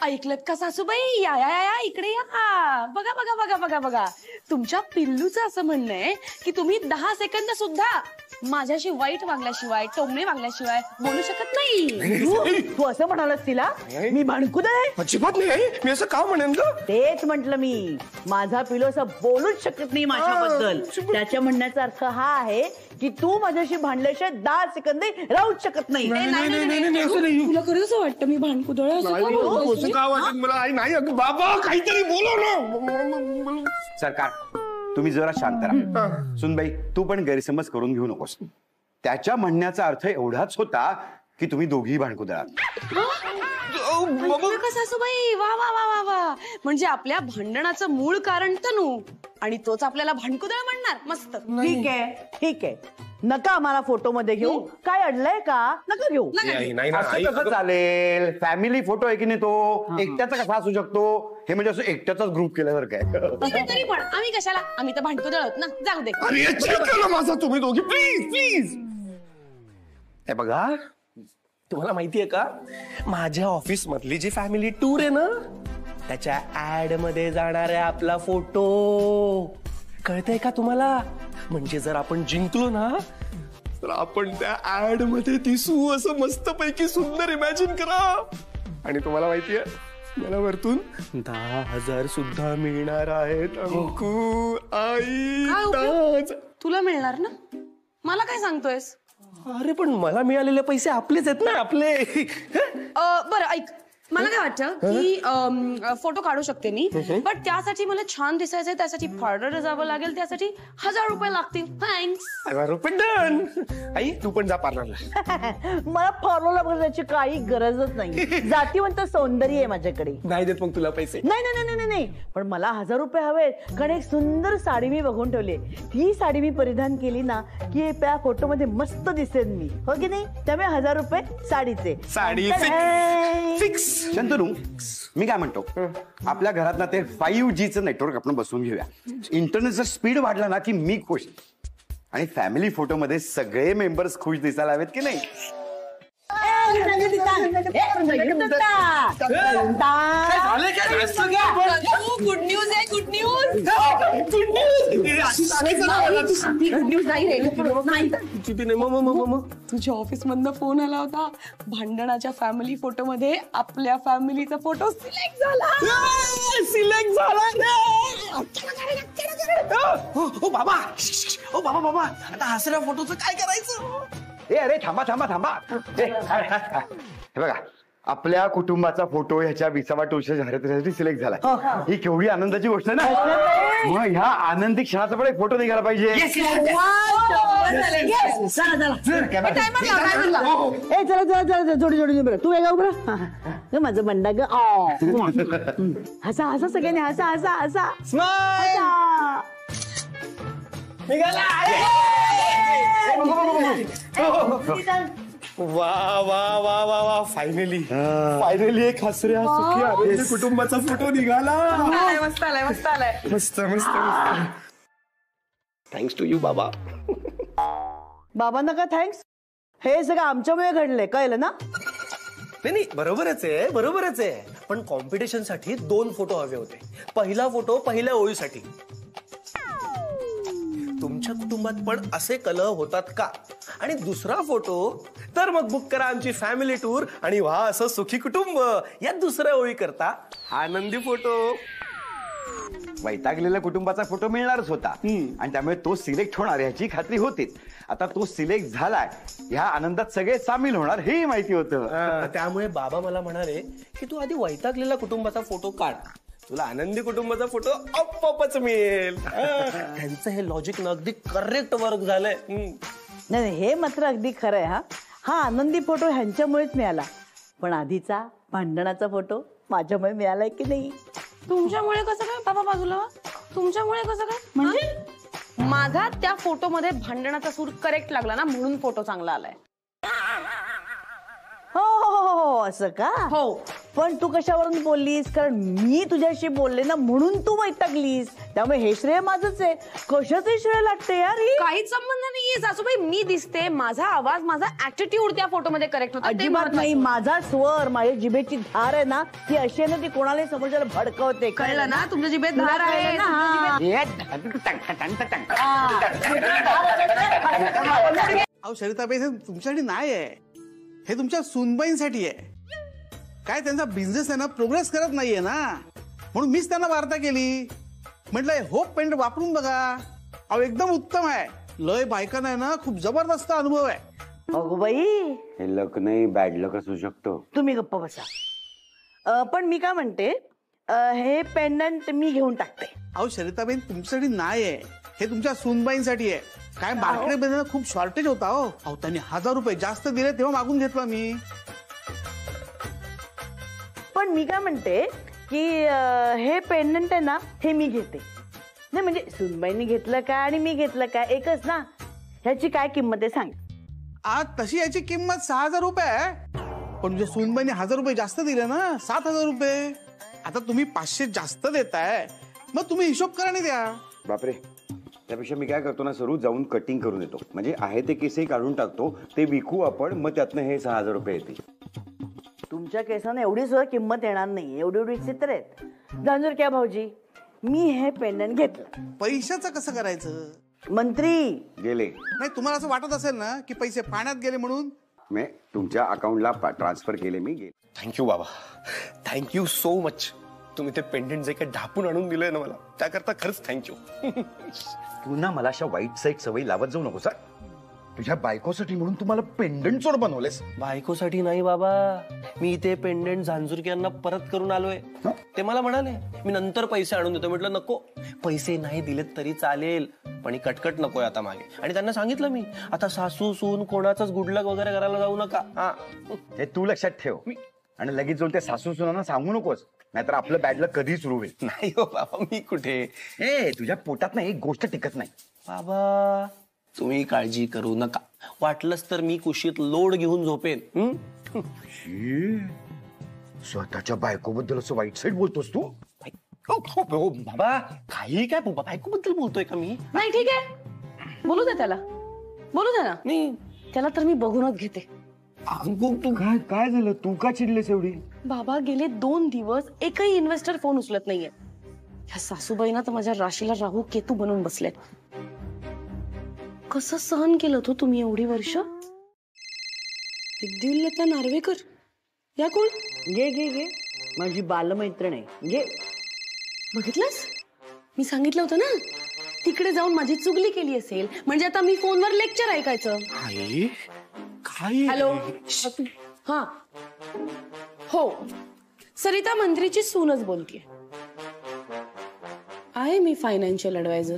Speaker 3: ऐकलत का सासूबाई? या या या इकडे या. बघा बघा बघा बघा बघा तुमच्या पिल्लूचं असं म्हणणं आहे की तुम्ही 10 सेकंद सुद्धा माझ्याशी वाईट वागल्याशिवाय, टोमणे वागल्याशिवाय बोलू शकत नाही.
Speaker 1: तू असं म्हणालास तिला मी भांडकुद आहे?
Speaker 2: अजिबात नाही. मी असं का म्हणेन का?
Speaker 1: तेच म्हंटल मी. माझा पिलो असं बोलूच शकत नाही माझ्याबद्दल. त्याच्या म्हणण्याचा अर्थ हा आहे की तू माझ्याशी भांडल्याशिवाय 10 सेकंद राहूच शकत नाही.
Speaker 3: तुला खरंच वाटतं मी भांडकुदळ
Speaker 2: असं का वाटत मला? नाही बाबा काहीतरी बोला ना.
Speaker 5: सरकार तुम्ही जरा शांत राहा. सुनबाई तू पण गैरसमज करून घेऊ नकोस. त्याच्या म्हणण्याचा अर्थ एवढाच होता की तुम्ही दोघी भांडकुदळात.
Speaker 3: सासूबाई वा वा वा वा वा. म्हणजे आपल्या भांडणाचं मूळ कारण तनू आणि तोच आपल्याला भांडकुदळ म्हणणार. मस्त.
Speaker 1: ठीक आहे ठीक आहे. नका आम्हाला फोटो मध्ये घेऊ. काय अडलंय का? नका घेऊ.
Speaker 5: असं कसं चालेल? फॅमिली फोटो आहे की नाही तो एकट्याचा कसा असू शकतो? हे म्हणजे असं एकट्याचाच ग्रुप केल्यासारखं आहे.
Speaker 3: तरी पण आम्ही कशाला? आम्ही तर भांडकुदळ आहोत ना. जाऊ दे.
Speaker 2: अरे चेक करा माझा तुम्ही दोघी प्लीज. हे बघा तुम्हाला माहितीये का माझ्या ऑफिस मधली जी फॅमिली टूर आहे ना त्याच्या ऍड मध्ये जाणार आहे आपला फोटो. कळतंय का तुम्हाला? म्हणजे जर आपण जिंकलो ना तर आपण त्या ऍड मध्ये दिसू असं मस्तपैकी सुंदर इमॅजिन करा. आणि तुम्हाला माहितीये मला वरतून 10,000 सुद्धा मिळणार आहेत. अंकू आई
Speaker 3: तुला मिळणार ना? मला काय सांगतोयस?
Speaker 2: अरे पण मला मिळालेले पैसे आपलेच आहेत ना. आपले.
Speaker 3: बरं ऐक मला काय वाटतं की फोटो काढू शकते मी, पण त्यासाठी मला छान दिसायचंय, त्यासाठी पार्लरला जावं लागेल, त्यासाठी 1000 रुपये लागतील. थँक्स.
Speaker 2: 1000 रुपये डन. आई तू पण जा पार्लरला.
Speaker 1: मला पार्लरला बघण्याची काही गरजच नाही. जातीवंत सौंदर्य आहे माझ्याकडे.
Speaker 2: नाही देत मग तुला पैसे?
Speaker 1: नाही नाही नाही नाही नाही, पण मला 1000 रुपये हवेत, कारण एक सुंदर साडी मी बघून ठेवली. ती साडी मी परिधान केली ना की त्या फोटो मध्ये मस्त दिसेन मी, हो की नाही? त्यामुळे 1000 रुपये साडीचे.
Speaker 2: साडी फिक्स.
Speaker 5: शंतनू, मी काय म्हणतो, आपल्या घरात ना ते 5Gचं नेटवर्क आपण बसवून घेऊया. इंटरनेटचा स्पीड वाढला ना की मी खुश, आणि फॅमिली फोटो मध्ये सगळे मेंबर्स खुश दिसायला हवेत की नाही?
Speaker 3: गुड न्यूज आहे, गुड न्यूज. गुड न्यूज नाही. तुझ्या ऑफिस मधनं फोन आला होता. भांडणाच्या फॅमिली फोटो मध्ये आपल्या फॅमिलीचा फोटो सिलेक्ट झाला.
Speaker 2: ओ बाबा, ओ बाबा बाबा, आता हसऱ्या फोटोचं काय करायचं?
Speaker 5: ए अरे थांबा थांबा थांबा. हे बघा, आपल्या कुटुंबाचा फोटो ह्याच्या 20व्या टोलच्या जाहिरातीसाठी सिलेक्ट झाला. ही केवढी आनंदाची गोष्ट आहे ना. मग ह्या आनंदी क्षणाचा पण एक फोटो निघाला पाहिजे.
Speaker 1: चला चला चला, जोडी जोडी बरं. तू वेगळा उभं माझं बंडा ग. हसा हसा सगळ्यांनी, हसा हसा हसा.
Speaker 2: वा वा वा वा वा, फायनली एक हसऱ्या सुखी आनंदी कुटुंबाचा फोटो निघाला.
Speaker 3: मस्त आलाय, मस्त आलाय.
Speaker 2: मस्त मस्त. थँक्स टू यू बाबा.
Speaker 1: बाबांना का थँक्स? हे सगळं आमच्यामुळे घडलंय, कळलं ना?
Speaker 2: नाही, बरोबरच आहे. पण कॉम्पिटिशन साठी 2 फोटो हवे होते. पहिला फोटो पहिल्या ओळीसाठी. तुमच्या कुटुंबात पण असे कलह होतात का? आणि दुसरा फोटो तर मग बुक करा आमची फॅमिली टूर आणि व्हा असं सुखी कुटुंब. या दुसऱ्या ओळी करता आनंदी फोटो.
Speaker 5: वैतागलेल्या कुटुंबाचा फोटो मिळणारच होता, आणि त्यामुळे तो सिलेक्ट होणार ह्याची खात्री होतीच. आता तो सिलेक्ट झालाय, ह्या आनंदात सगळे सामील होणार हे माहिती होतं.
Speaker 2: त्यामुळे बाबा मला म्हणाले की तू आधी वैतागलेल्या कुटुंबाचा फोटो काढ, तुला आनंदी कुटुंबाचा फोटो आपोआपच मिळेल. त्यांचं हे लॉजिक न अगदी करेक्ट वर्क झालंय.
Speaker 1: नाही, हे मात्र अगदी खरं आहे. हा आनंदी फोटो ह्यांच्यामुळेच मिळाला, पण आधीचा भांडणाचा फोटो माझ्यामुळे मिळालाय की नाही?
Speaker 3: तुमच्यामुळे कसं काय बाबा? बाजूला तुमच्यामुळे कसं काय? म्हणजे माझा त्या फोटो मध्ये भांडणाचा सूर करेक्ट लागला ना, म्हणून फोटो चांगला आलाय.
Speaker 1: हो हो हो, असं का?
Speaker 3: हो.
Speaker 1: पण तू कशावरून बोललीस? कारण मी तुझ्याशी बोलले ना, म्हणून तू वैतागलीस. त्यामुळे हे श्रेय माझंच आहे. कशाचं श्रेय लागते यार?
Speaker 3: काहीच संबंध नाहीये सासूबाई. मी दिसते, माझा आवाज, माझा ऍटिट्यूड त्या फोटो मध्ये करेक्ट होता.
Speaker 1: अजिबात नाही. माझा स्वर, माझ्या जिभेची धार आहे ना, ती अशी आहे ना, ती कोणाला समजायला भडकवते.
Speaker 3: कळलं ना? तुमच्या जिभेत धार आहे ना.
Speaker 10: अहो सरिताबाई, तुमच्यासाठी नाही आहे, हे तुमच्या सूनबाईंसाठी आहे. काय त्यांचा बिझनेस आहे ना, प्रोग्रेस करत नाहीये ना, म्हणून मीच त्यांना वार्ता केली. म्हटलंय होप पेंट वापरून बघा. अहो एकदम उत्तम आहे. लय बायकांना आहे ना, खूप जबरदस्त अनुभव आहे.
Speaker 1: अगो बाई,
Speaker 5: हे लक नाही, बॅड लक असू शकतो.
Speaker 1: तुम्ही गप्प बसा. पण मी काय म्हणते, हे पेंडंट मी घेऊन टाकते.
Speaker 10: अहो सरिताबाई, तुमच्यासाठी नाही आहे, हे तुमच्या सूनबाईंसाठी आहे. काय मार्केटमध्ये खूप शॉर्टेज होता. अहो त्यांनी 1000 रुपये जास्त दिले, तेव्हा मागून घेतला मी.
Speaker 1: पण मी काय म्हणते की हे पेंडंट आहे ना, हे मी घेते. नाही म्हणजे सुनबाईंनी घेतलं काय आणि मी घेतलं काय, एकच ना. ह्याची काय किंमत आहे सांग?
Speaker 10: आज तशी याची किंमत 6000 रुपये आहे, पण तुझ्या सूनबाईंनी 1000 रुपये जास्त दिले ना, 7000 रुपये. आता तुम्ही 500 जास्त देताय, मग तुम्ही हिशोब करा आणि द्या.
Speaker 5: बापरे, त्यापेक्षा मी काय करतो ना, सरू जाऊन कटिंग करून येतो. म्हणजे आहे ते केसही काढून टाकतो, ते विकू आपण, मग त्यातनं हे 6000 रुपये येते.
Speaker 1: तुमच्या केसांना एवढी सुद्धा किंमत येणार नाही, एवढी एवढी चित्र आहेत. जाणूर क्या भाऊजी, मी हे पेंडंट घेतलं.
Speaker 10: पैशाचं कसं करायचं?
Speaker 1: मंत्री
Speaker 5: गेले
Speaker 10: नाही, तुम्हाला असं वाटत असेल ना की पैसे पाण्यात गेले म्हणून?
Speaker 5: मी तुमच्या अकाउंटला ट्रान्सफर केले. मी गेले.
Speaker 2: थँक्यू बाबा, थँक्यू सो मच. तुम्ही ते पेंडेंट जे काही ढापून आणून दिलंय ना मला, त्याकरता खरंच थँक्यू.
Speaker 5: तू ना मला अशा वाईट साईट सवयी लावत जाऊ नको सर. तुझ्या बायकोसाठी म्हणून तुम्हाला पेंडंट चोर बनवलेस?
Speaker 2: बायकोसाठी नाही बाबा, मी इथे पेंडेंट झांजुरक्यांना परत करून आलोय. ते मला म्हणाले मी नंतर पैसे आणून देतो. म्हटलं नको, पैसे नाही दिलेत तरी चालेल, पण ही कटकट नकोय आता मागे. आणि त्यांना सांगितलं मी, आता सासू सून कोणाचाच गुडलक वगैरे करायला जाऊ नका. हा,
Speaker 5: हे तू लक्षात ठेव. आणि लगेच जाऊन त्या सासू सुनांना सांगू नकोस, नाहीतर आपलं बॅड लक कधीच सुरू होईल.
Speaker 2: नाही हो बाबा, मी कुठे.
Speaker 5: ए तुझ्या पोटात ना एक गोष्ट टिकत नाही.
Speaker 2: बाबा तुम्ही काळजी करू नका, वाटलंच तर मी कुशीत लोड घेऊन झोपेन.
Speaker 5: स्वतःच्या बायकोबद्दल असं वाईट साईड बोलतोस तू?
Speaker 2: बाबा काही काय बायकोबद्दल बोलतोय का मी?
Speaker 3: नाही ठीक आहे, बोलू दे त्याला, बोलू दे ना.
Speaker 2: नाही
Speaker 3: त्याला तर मी बघूनच घेते.
Speaker 5: तू काय झालं? तू का चिडलेस एवढी?
Speaker 3: बाबा गेले 2 दिवस एकही इन्व्हेस्टर फोन उचलत नाहीये. ह्या सासूबाईंना तर माझ्या राशीला राहू केतू बनवून बसलेत. कसं सहन केलं तो तुम्ही एवढी वर्ष? विद्युल्लता नार्वेकर या कोण?
Speaker 1: घे घे घे, माझी बालमैत्रीण आहे, घे.
Speaker 3: बघितलंस, मी सांगितलं होतं ना, तिकडे जाऊन माझी चुगली केली असेल म्हणजे आता मी फोनवर लेक्चर ऐकायचं. हॅलो, हा हो, सरिता मंत्रीची सूनच बोलतीये. आहे मी फायनान्शियल ऍडवायझर.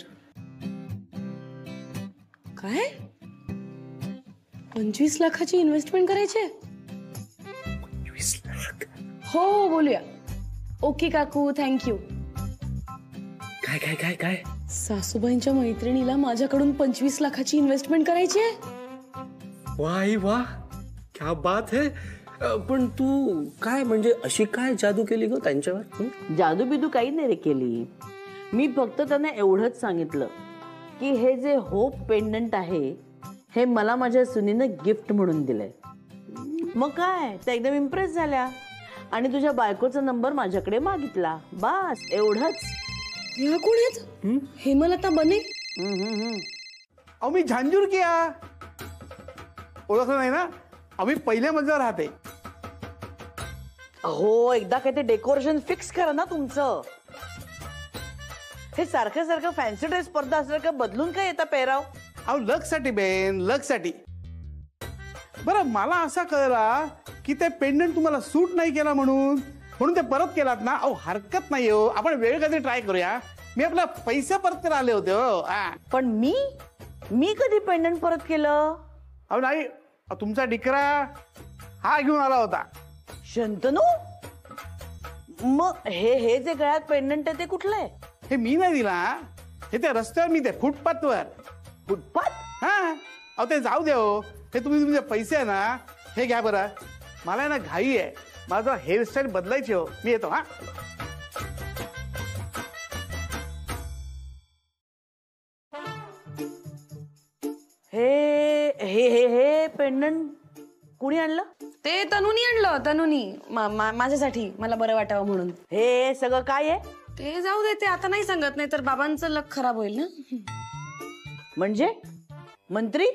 Speaker 3: काय 25 लाखाची इन्व्हेस्टमेंट करायची?
Speaker 2: 25 लाख?
Speaker 3: हो बोलूया. ओके काकू, थँक्यू.
Speaker 2: काय काय काय काय?
Speaker 3: सासूबाईंच्या मैत्रिणीला माझ्याकडून 25 लाखाची इन्व्हेस्टमेंट करायची आहे.
Speaker 2: वाई वा, क्या बात है. पण तू काय म्हणजे अशी काय जादू केली ग त्यांच्यावर?
Speaker 1: जादू बिदू काही नाही रे केली. मी फक्त त्यांना एवढंच सांगितलं की हे जे होप पेंडंट आहे हे मला माझ्या सुनीनं गिफ्ट म्हणून दिलंय. मग काय, त्या एकदम इम्प्रेस झाल्या आणि तुझ्या बायकोचा नंबर माझ्याकडे मागितला. बस एवढंच.
Speaker 3: ह्या कोण आहेत? हेमलता बने?
Speaker 10: अहो मी झांजुरकिया, ओळखलं नाही ना? आम्ही पहिल्या मजल्यावर राहते.
Speaker 1: हो, एकदा काय ते डेकोरेशन फिक्स करा ना तुमचं. हे सारखं सारखं फॅन्सी ड्रेस स्पर्धा असल्यासारखं बदलून काय येता पेहराव?
Speaker 10: अहो लक साठी बेन, लक साठी. बरं मला असा कळला की ते पेंडंट तुम्हाला सूट नाही केला म्हणून ते परत केलात ना? अहो हरकत नाही हो, आपण वेळ कधी ट्राय करूया. मी आपला पैसा परत करायला आले होते हो.
Speaker 1: पण मी कधी पेंडंट परत केलं?
Speaker 10: अहो नाही, तुमचा डिकरा हा घेऊन आला होता.
Speaker 1: शंतनू, मग हे जे गळ्यात पेंडंट आहे ते कुठलं आहे?
Speaker 10: हे मी नाही दिला, हे त्या रस्त्यावर मी ते फुटपाथवर.
Speaker 1: फुटपाथ?
Speaker 10: हा, अहो ते जाऊ दे हो. हे तुम्ही तुमचे पैसे आहे ना, हे घ्या बरं. मला ना घाई आहे, माझा हेअरस्टाईल बदलायची हो. मी येतो. हा,
Speaker 1: हे हे हे हे पेंडंट कुणी आणलं?
Speaker 3: ते तनुनी आणलं. तनुनी माझ्यासाठी, मला बरं वाटावं म्हणून.
Speaker 1: हे सगळं काय आहे?
Speaker 3: ते जाऊ दे, ते आता नाही सांगत, नाही तर बाबांचं लक खराब होईल ना.
Speaker 1: म्हणजे मंत्री?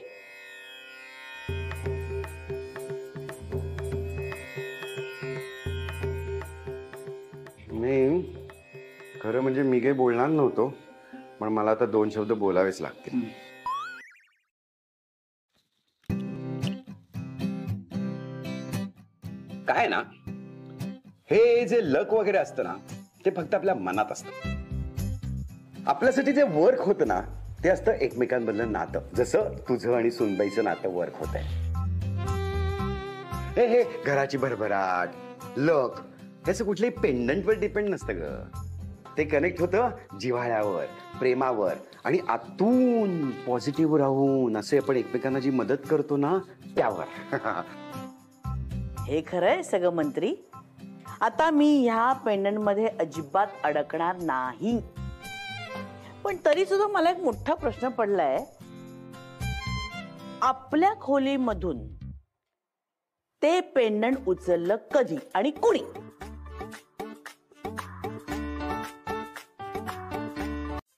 Speaker 5: नाही, खरं म्हणजे मी काही बोलणार नव्हतो, पण मला आता 2 शब्द बोलावेच लागतील. काय ना, हे जे लक वगैरे असतं ना, ते फक्त आपल्या मनात असतं. आपल्यासाठी जे वर्क होतं ना, ते असतं एकमेकांमधलं नातं. जसं तुझं आणि सुनबाईचं नातं वर्क होत आहे. हे घराची भरभराट, लक, त्याचं कुठल्याही पेंडंटवर डिपेंड नसतं ग. ते कनेक्ट होतं जिव्हाळ्यावर, प्रेमावर आणि आतून पॉझिटिव्ह राहून असे आपण एकमेकांना जी मदत करतो ना, त्यावर.
Speaker 1: हे खरंय सगळं मंत्री. आता मी ह्या पेंडंट मध्ये अजिबात अडकणार नाही. पण तरी सुद्धा मला एक मोठा प्रश्न पडलाय, आपल्या खोलीमधून ते पेंडंट उचललं कधी आणि कुणी?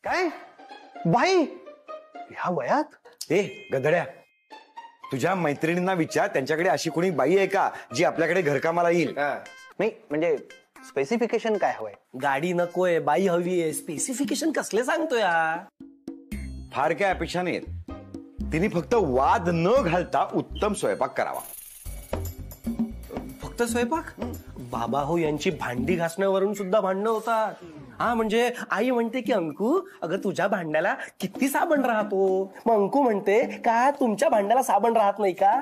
Speaker 7: काय बाई ह्या वयात?
Speaker 5: ए गधड्या, तुझ्या मैत्रिणींना विचार, त्यांच्याकडे अशी कोणी बाई आहे का जी आपल्याकडे घरकामाला येईल?
Speaker 7: नाही म्हणजे स्पेसिफिकेशन काय हवंय?
Speaker 2: गाडी नकोय, बाई हवी आहे. स्पेसिफिकेशन कसले सांगतोय?
Speaker 5: फार काय अपेक्षा नाहीत, तिने फक्त वाद न घालता उत्तम स्वयंपाक करावा.
Speaker 2: फक्त स्वयंपाक? बाबा हो यांची भांडी घासण्यावरून सुद्धा भांडणं होतात. हा म्हणजे आई म्हणते की अंकू अगं तुझ्या भांड्याला किती साबण राहतो, मग अंकू म्हणते का तुमच्या भांड्याला साबण राहत नाही का.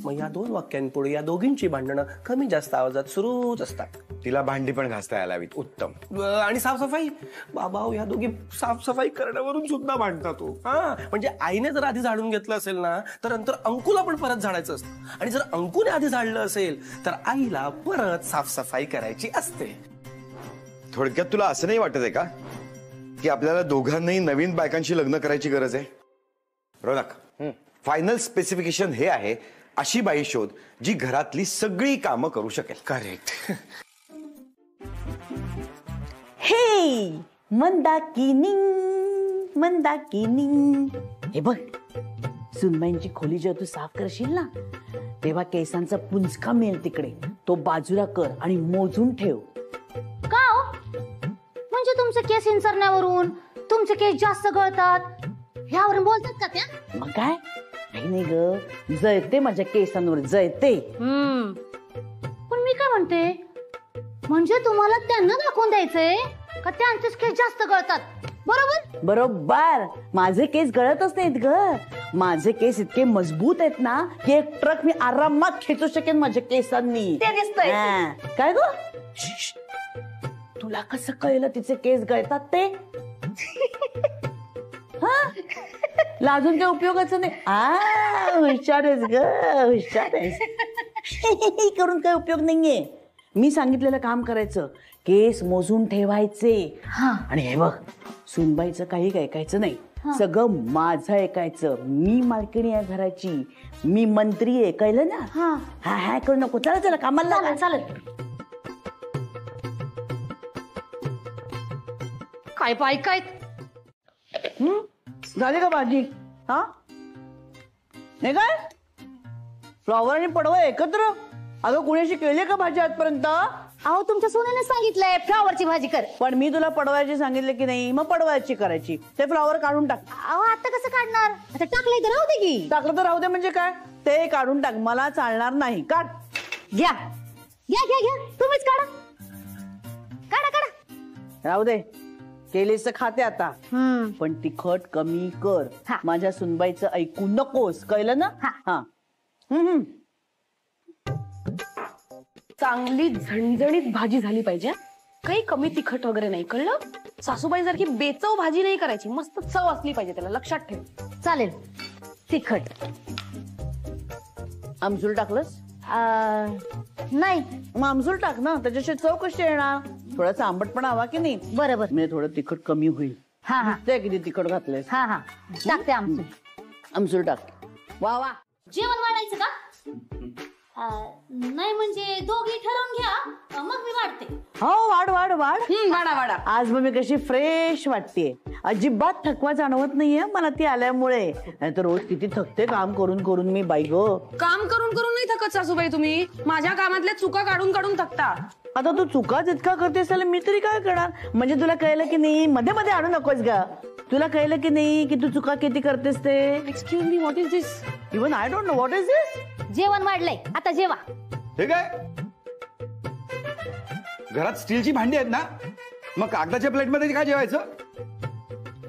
Speaker 2: मग या 2 वाक्यांपुढे या दोघींची भांडणं कमी जास्त आवाजात सुरूच असतात.
Speaker 5: तिला भांडी पण घासता यायला हवीत. उत्तम.
Speaker 2: आणि साफसफाई? बाबा हो या दोघी साफसफाई करण्यावरून सुद्धा भांडतात. हा म्हणजे आईने जर आधी झाडून घेतलं असेल ना तर नंतर अंकूला पण परत झाडायचं असतं, आणि जर अंकूने आधी झाडलं असेल तर आईला परत साफसफाई करायची असते.
Speaker 5: थोडक्यात तुला असं नाही वाटत आहे का की आपल्याला दोघांनाही नवीन बायकांशी लग्न करायची गरज आहे? रोनक, फायनल स्पेसिफिकेशन हे आहे, अशी बाई शोध जी घरातली सगळी कामं करू शकेल.
Speaker 2: करेक्ट.
Speaker 1: हे मंदाकिनी मंदाकिनी, हे बघ सुनबाईंची खोली जेव्हा तू साफ करशील ना तेव्हा केसांचा पुंजका मिळेल तिकडे, तो बाजूला कर आणि मोजून ठेव.
Speaker 9: का हो? म्हणजे तुमचे केस इंचरण्यावरून तुमचे केस जास्त गळतात ह्यावरून बोलतात का त्या?
Speaker 1: मग काय? नाही ग, जळते माझ्या केसांवर, जळते.
Speaker 9: पण मी काय म्हणते, म्हणजे तुम्हाला त्यांना दाखवून द्यायचंय का त्यांचेच केस जास्त गळतात? बरोबर
Speaker 1: बरोबर. माझे केस गळतच नाहीत ग, माझे केस इतके मजबूत आहेत ना की एक ट्रक मी आरामात खेचू शकेन माझ्या केसांनी.
Speaker 9: ते दिसतंय.
Speaker 1: काय ग? तुला कसं कळलं तिचे केस गळतात ते? लाजून काय उपयोगाचं नाही. हुशार आहेस ग, हुशार आहेस. करून काय उपयोग नाहीये. मी सांगितलेलं काम करायचं, केस मोजून ठेवायचे. आणि हे बघ, सुनबाईचं काही ऐकायचं नाही, सगळं माझं ऐकायचं. मी मालकिणी आहे घराची, मी मंत्री आहे, कळलं ना? हा हा करू नको. चला चला कामाला लागा.
Speaker 9: चालेल. काय पाय काय
Speaker 1: झाली का भाजी? हा नाही काय? फ्लॉवर आणि पडवळ एकत्र? अगं कुणाशी केली का भाजी आजपर्यंत?
Speaker 9: अहो तुमच्या सोन्याने सांगितलंय फ्लॉवरची भाजी कर.
Speaker 1: पण मी तुला पडवायची सांगितलं की नाही? मग पडवायची करायची. ते फ्लॉवर काढून टाक.
Speaker 9: अहो आता कसं काढणार? आता टाकलंय तर राहू दे की.
Speaker 1: टाकलं तर राहू दे म्हणजे काय? ते काढून टाक, मला चालणार नाही. काढ.
Speaker 9: घ्या घ्या घ्या घ्या, तुम्हीच काढा. काढा काढा.
Speaker 1: राहू दे, केलीस तर खाते आता. पण तिखट कमी कर. माझ्या सुनबाईचं ऐकू नकोस, कळलं ना? हा.
Speaker 3: चांगली झणझणीत भाजी झाली पाहिजे, काही कमी तिखट वगैरे नाही, कळलं? सासूबाईंसारखी बेचव भाजी नाही करायची, मस्त चव असली पाहिजे त्याला, लक्षात ठेव.
Speaker 9: चालेल. तिखट.
Speaker 1: आमसूल टाकलंस?
Speaker 9: नाही.
Speaker 1: मग आमसूल टाक ना, त्याच्याशी चव कशी येणार? थोडासा आंबटपणा हवा की नाही?
Speaker 9: बरोबर.
Speaker 1: म्हणजे थोडं तिखट कमी होईल. ते किती तिखट घातलंयस?
Speaker 9: टाकते आमसूल.
Speaker 1: आमसूल टाक. वा वा.
Speaker 9: जेवण वाढायचं का? नाही म्हणजे दोघी ठरवून घ्या, मग मी वाढते.
Speaker 1: हो वाढ वाढ वाढ.
Speaker 3: वाडा वाडा.
Speaker 1: आज मग मी कशी फ्रेश वाटतेय, अजिबात थकवा जाणवत नाहीये मला ती आल्यामुळे. नाही तर रोज किती थकते काम करून करून मी बाई गो.
Speaker 3: काम करून करून नाही थकत सासूबाई तुम्ही, माझ्या कामातल्या चुका काढून काढून थकता.
Speaker 1: आता तू चुकाच इतका करतेस मी तरी काय करणार? म्हणजे तुला कळलं की नाही? मध्ये मध्ये आणू नकोस ग. तुला कळलं की नाही की तू चुका किती करतेस ते?
Speaker 3: Excuse me, what is this?
Speaker 1: Even I don't know what is this.
Speaker 9: जेवण वाढलंय, आता जेवा.
Speaker 10: हे काय? घरात स्टीलची भांडी आहेत ना, मग कागदाच्या प्लेटमध्ये काय जेवायचं?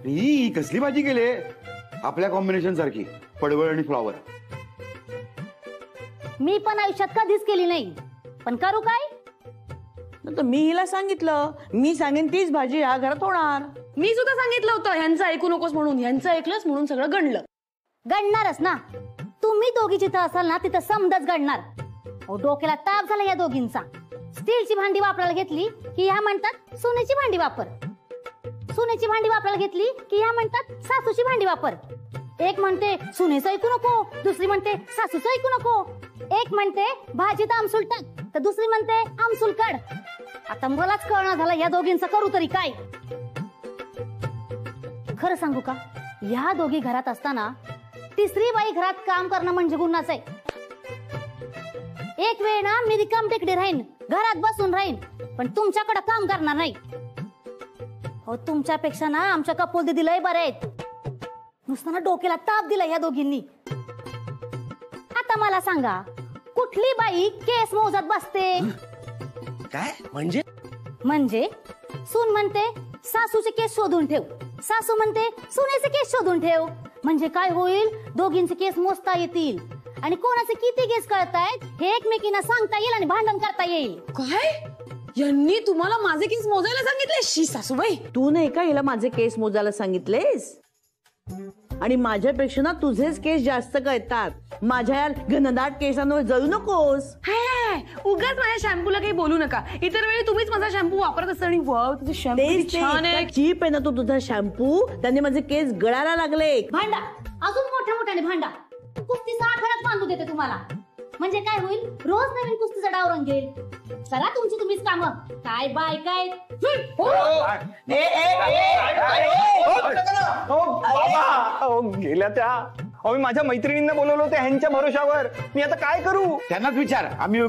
Speaker 10: ही कसली भाजी केली आपल्या कॉम्बिनेशन सारखी, पडवळ आणि फ्लॉवर?
Speaker 9: मी पण आयुष्यात कधीच केली नाही, पण करू काय?
Speaker 1: मी हिला सांगितलं, मी सांगेन तीच भाजी ह्या घरात होणार.
Speaker 3: मी सुद्धा सांगितलं होतं ह्यांचं ऐकू नकोस म्हणून, ह्यांचं ऐकलंस म्हणून सगळं गणलं.
Speaker 9: गणणारच ना, तुम्ही दोघी जिथं असाल ना तिथं समजच गणणार. डोक्याला ताप झाला या दोघींचा. स्टीलची भांडी वापरायला घेतली की ह्या म्हणतात सोन्याची भांडी वापर, सोन्याची भांडी वापरायला घेतली की ह्या म्हणतात सासूची भांडी वापर. एक म्हणते सुनेचं ऐकू नको, दुसरी म्हणते सासूचं ऐकू नको. एक म्हणते भाजीत आमसूल टाक, तर दुसरी म्हणते आमसूल काढ. आता मलाच कळणार झालं या दोघींचं करू तरी काय. खरं सांगू का, या दोघी घरात असताना तिसरी बाई घरात काम करणं म्हणजे गुन्हाच आहे. एक वेळ ना मी रिकाम टेकडी राहीन, घरात बसून राहीन, पण तुमच्याकडे काम करणार नाही. हो तुमच्यापेक्षा ना आमच्या कपोल दिदी लय बरे आहेत. नुसतं ना डोक्याला ताप दिला या दोघींनी. आता मला सांगा, कुठली बाई केस मोजत बसते?
Speaker 2: काय म्हणजे?
Speaker 9: म्हणजे सून म्हणते सासूचे केस शोधून ठेव, सासू म्हणते सुनेचे केस शोधून ठेव. म्हणजे काय होईल, दोघींचे केस मोजता येतील आणि कोणाचे किती केस कळतायत हे एकमेकींना सांगता येईल आणि भांडण करता येईल.
Speaker 3: काय? यांनी तुम्हाला माझे केस मोजायला सांगितले? शी सासूबाई,
Speaker 1: तू नाही का हिला माझे केस मोजायला सांगितलेस? आणि माझ्यापेक्षा ना तुझेच केस जास्त कळतात. माझ्या या घनदाट केसांवर जळू नकोस.
Speaker 3: उगाच माझ्या शॅम्पूला काही बोलू नका. इतर वेळी तुम्हीच माझा शॅम्पू वापरत असता आणि वाव तुझं शॅम्पू छान आहे.
Speaker 1: चीप आहे ना तू तुझा शॅम्पू, त्याने माझे केस गळायला लागले.
Speaker 9: भांडा, अजून मोठ्या मोठ्याने भांडा. कुस्तीचा आखाडाच बांधू देते तुम्हाला. म्हणजे काय होईल, रोज नवीन कुस्तीचा डाव रंगेल. करा तुमची तुम्हीच कामं. काय बाय काय
Speaker 7: गेल्या त्या मी माझ्या मैत्रिणींना बोलवलं होतं ह्यांच्या भरोशावर. मी आता काय करू?
Speaker 5: त्यांनाच विचार, आम्ही